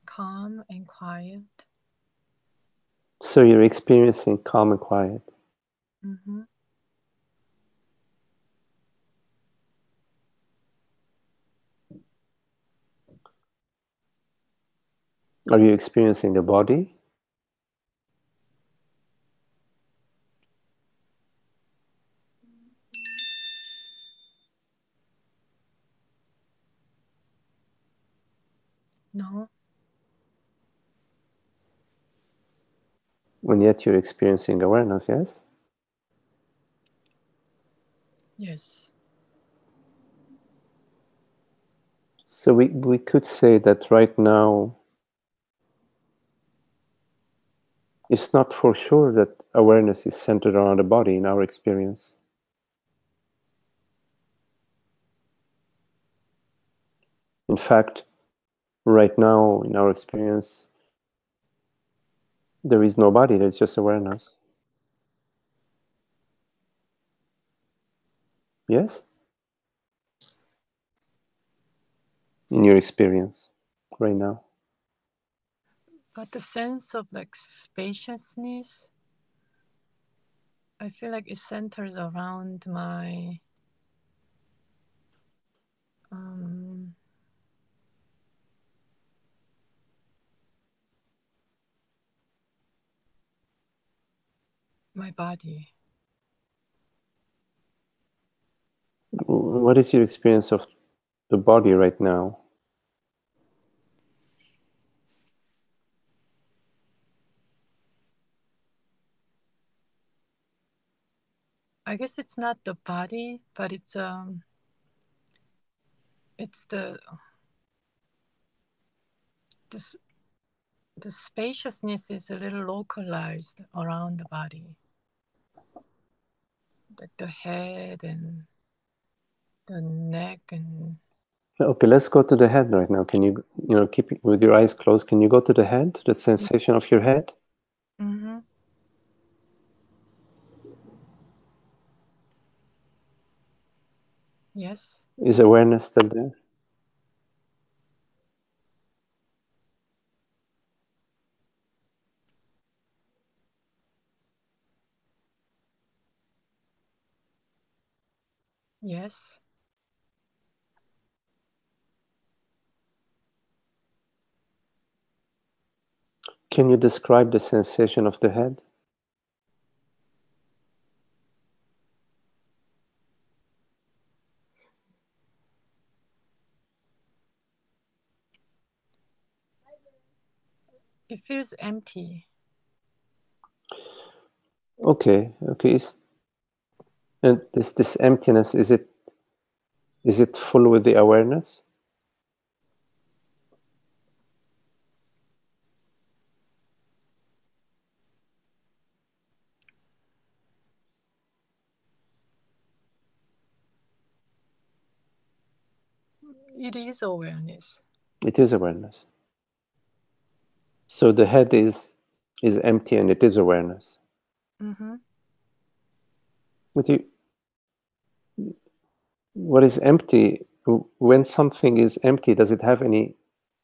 E: Calm and quiet.
A: So you're experiencing calm and quiet.
E: Mm-hmm.
A: Are you experiencing the body?
E: No.
A: And yet you're experiencing awareness, yes?
E: Yes.
A: So we could say that right now, it's not for sure that awareness is centered around the body in our experience. In fact, right now in our experience, there is no body, there's just awareness. Yes? In your experience right now.
E: But the sense of like spaciousness, I feel like it centers around my my body.
A: What is your experience of the body right now?
E: I guess it's not the body, but it's the spaciousness is a little localized around the body, like the head and the neck and.
A: Okay, let's go to the head right now. Can you keep with your eyes closed, can you go to the head, the sensation of your head?
E: Mm-hmm. Yes.
A: Is awareness still there?
E: Yes.
A: Can you describe the sensation of the head?
E: It feels empty.
A: Okay. And this emptiness, is it full with the awareness?
E: It is awareness.
A: It is awareness. So the head is empty and it is awareness.
E: Mm-hmm.
A: What is empty? When something is empty, does it have any?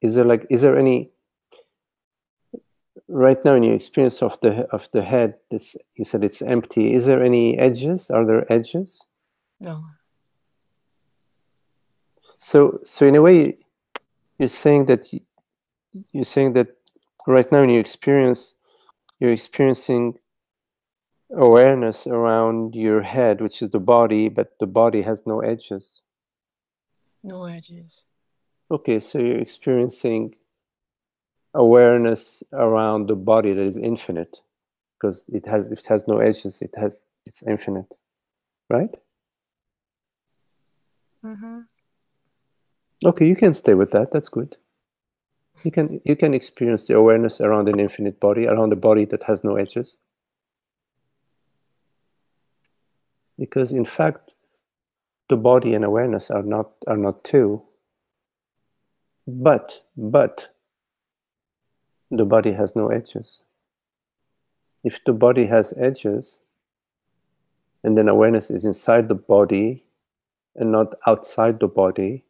A: Is there any? Right now, in your experience of the head, you said it's empty. Is there any edges? Are there edges?
E: No.
A: So in a way, you're saying that right now in your experience, you're experiencing awareness around your head, which is the body, but the body has no edges.
E: No edges.
A: Okay, so you're experiencing awareness around the body that is infinite, because it has no edges. It's infinite, right?
E: Mm-hmm.
A: Okay, you can stay with that. That's good. You can experience the awareness around an infinite body, around a body that has no edges. Because in fact, the body and awareness are not two. But the body has no edges. If the body has edges, and then awareness is inside the body and not outside the body,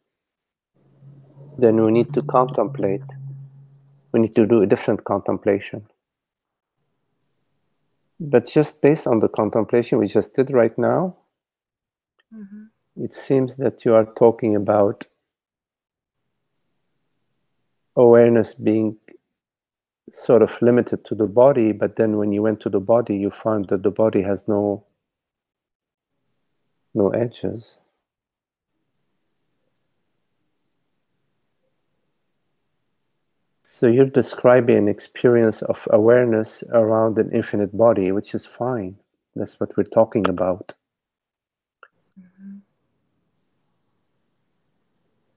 A: then we need to contemplate. We need to do a different contemplation. But just based on the contemplation we just did right now, it seems that you are talking about awareness being sort of limited to the body, but then when you went to the body, you found that the body has no edges. So you're describing an experience of awareness around an infinite body, which is fine. That's what we're talking about.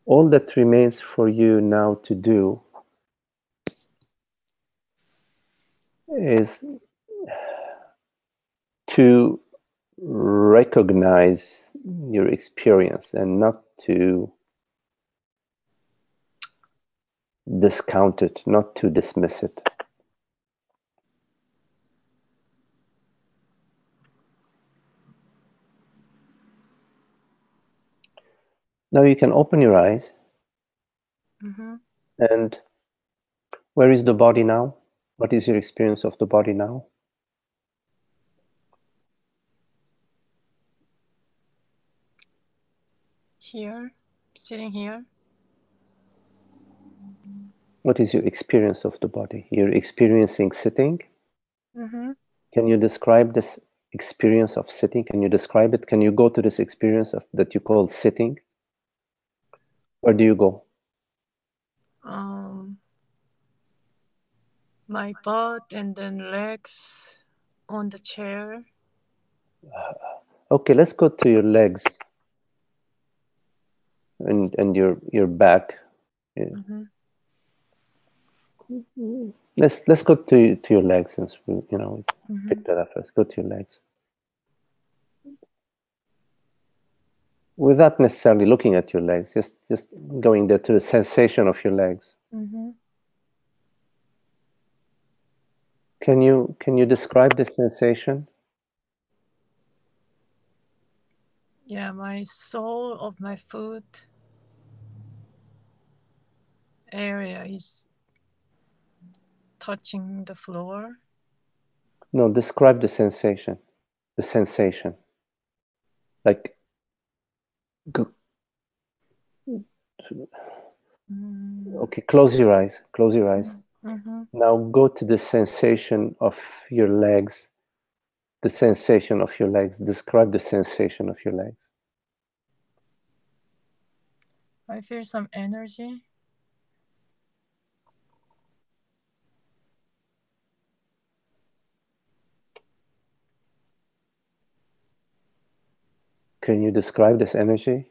A: All that remains for you now to do is to recognize your experience and not to discount it, not to dismiss it. Now you can open your eyes. And where is the body now? What is your experience of the body now?
E: Here, sitting here.
A: What is your experience of the body? You're experiencing sitting? Can you describe this experience of sitting? Can you describe it? Can you go to this experience of that you call sitting? Where do you go?
E: My butt and then legs on the chair.
A: Okay, let's go to your legs and your back. Let's go to your legs, since we pick that up first. Go to your legs. Without necessarily looking at your legs, just going there to the sensation of your legs. Can you describe the sensation?
E: Yeah, my sole of my foot area is touching the floor.
A: No, describe the sensation. The sensation. Like, okay, close your eyes. Close your eyes. Now go to the sensation of your legs. The sensation of your legs. Describe the sensation of your legs.
E: I feel some energy.
A: Can you describe this energy?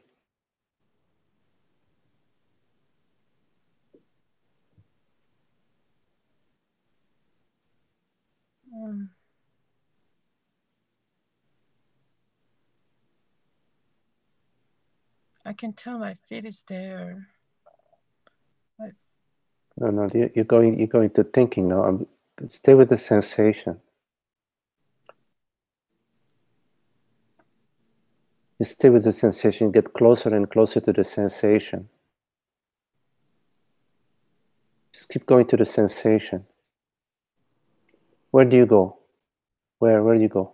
E: I can tell my feet is there.
A: No, you're going to thinking now. Stay with the sensation. You stay with the sensation, get closer and closer to the sensation. Just keep going to the sensation. Where do you go? Where do you go?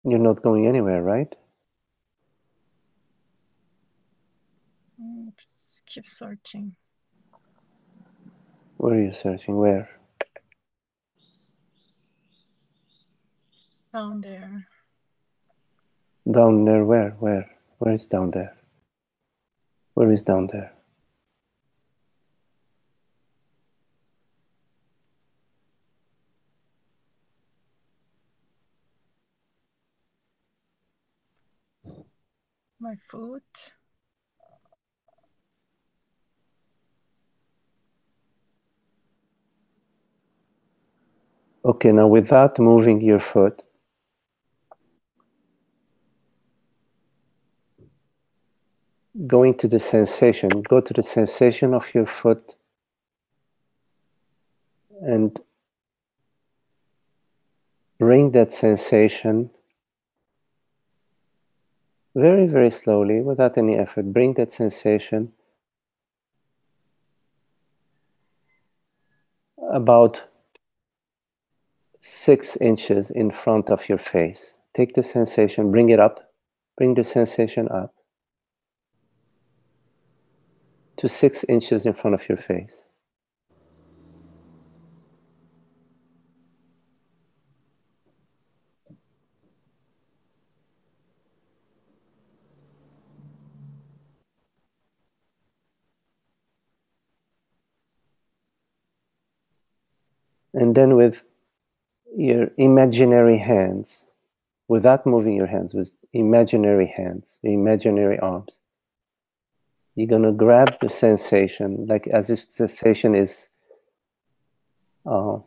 A: You're not going anywhere, right?
E: Just keep searching.
A: Where are you searching? Where?
E: Down there.
A: Down there, where? Where is down there? Where is down there?
E: my foot.
A: Okay, now without moving your foot, going to the sensation, go to the sensation of your foot and bring that sensation very, very slowly, without any effort. Bring that sensation about 6 inches in front of your face. Take the sensation, bring it up, bring the sensation up to 6 inches in front of your face. And then with your imaginary hands, without moving your hands, with imaginary hands, imaginary arms, you're going to grab the sensation, like as if the sensation is a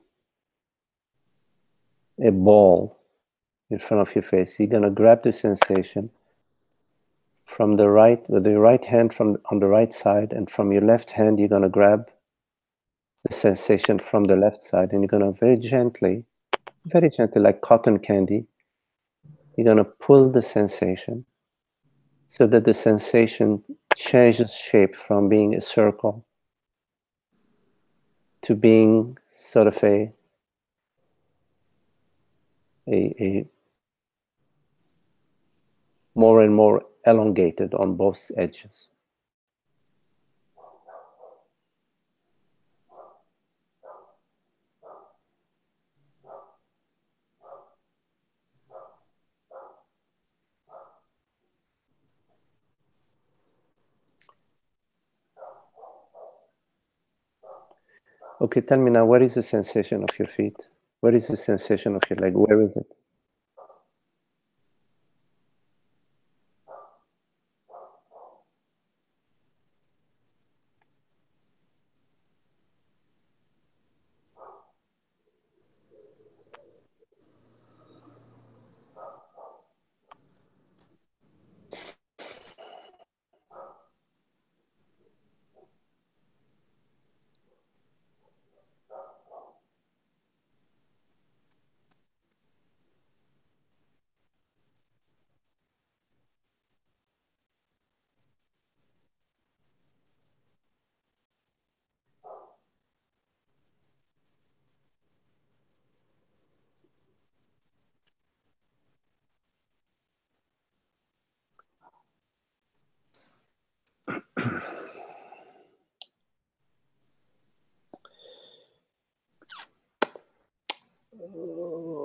A: ball in front of your face. You're going to grab the sensation from the right, with the right hand on the right side, and from your left hand, you're going to grab the sensation from the left side, and you're going to very gently, like cotton candy, you're going to pull the sensation so that the sensation changes shape from being a circle to being sort of a more and more elongated on both edges. Okay, tell me now, what is the sensation of your feet? What is the sensation of your leg? Where is it?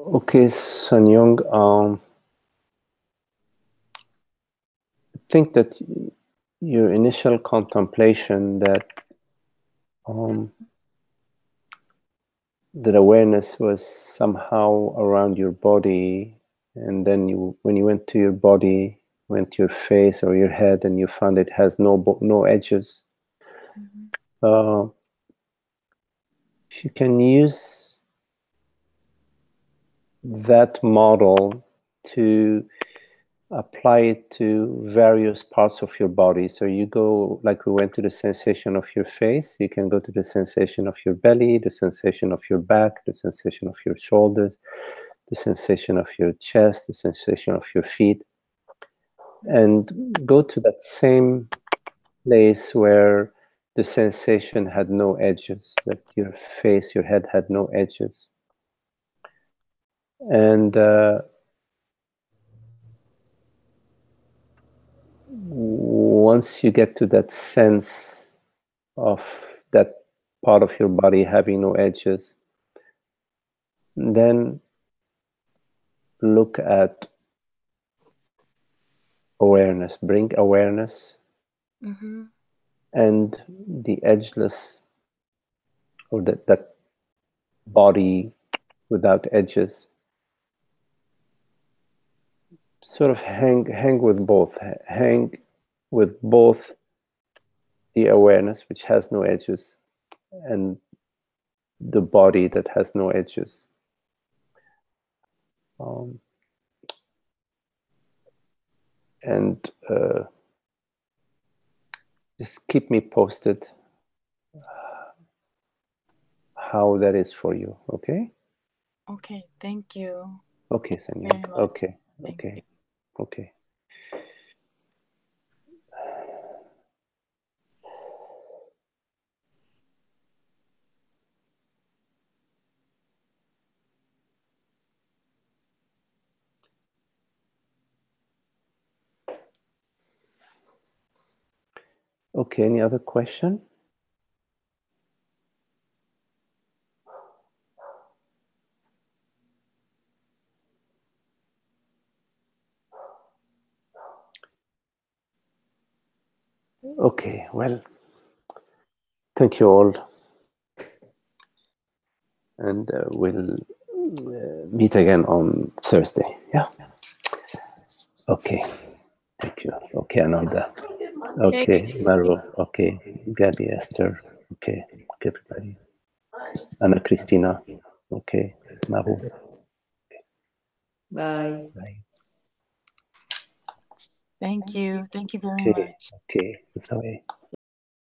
A: Okay, Sun Young, I think that your initial contemplation that that awareness was somehow around your body, and then when you went to your body, went to your face or your head, and you found it has no edges. Mm-hmm. If you can use that model to apply it to various parts of your body. So you go, like we went to the sensation of your face, you can go to the sensation of your belly, the sensation of your back, the sensation of your shoulders, the sensation of your chest, the sensation of your feet, and go to that same place where the sensation had no edges, that your face, your head had no edges. And once you get to that sense of that part of your body having no edges, then look at awareness, bring awareness, mm-hmm. and the edgeless, or that body without edges, sort of hang with both. Hang with both the awareness, which has no edges, and the body that has no edges. And just keep me posted how that is for you, okay?
E: Okay, thank you.
A: Okay, Sanya.
E: Very much.
A: Okay,
E: Thank
A: okay, okay. Okay, any other question? Okay, well, thank you all. And we'll meet again on Thursday. Yeah. Okay. Thank you. Okay, Ananda. Okay, Marvo. Okay, Gabby, Esther. Okay, everybody. Anna Cristina. Okay, Maru.
C: Bye.
A: Bye.
E: Thank you. Thank you very
A: Okay,
E: much.
A: okay, Zoe.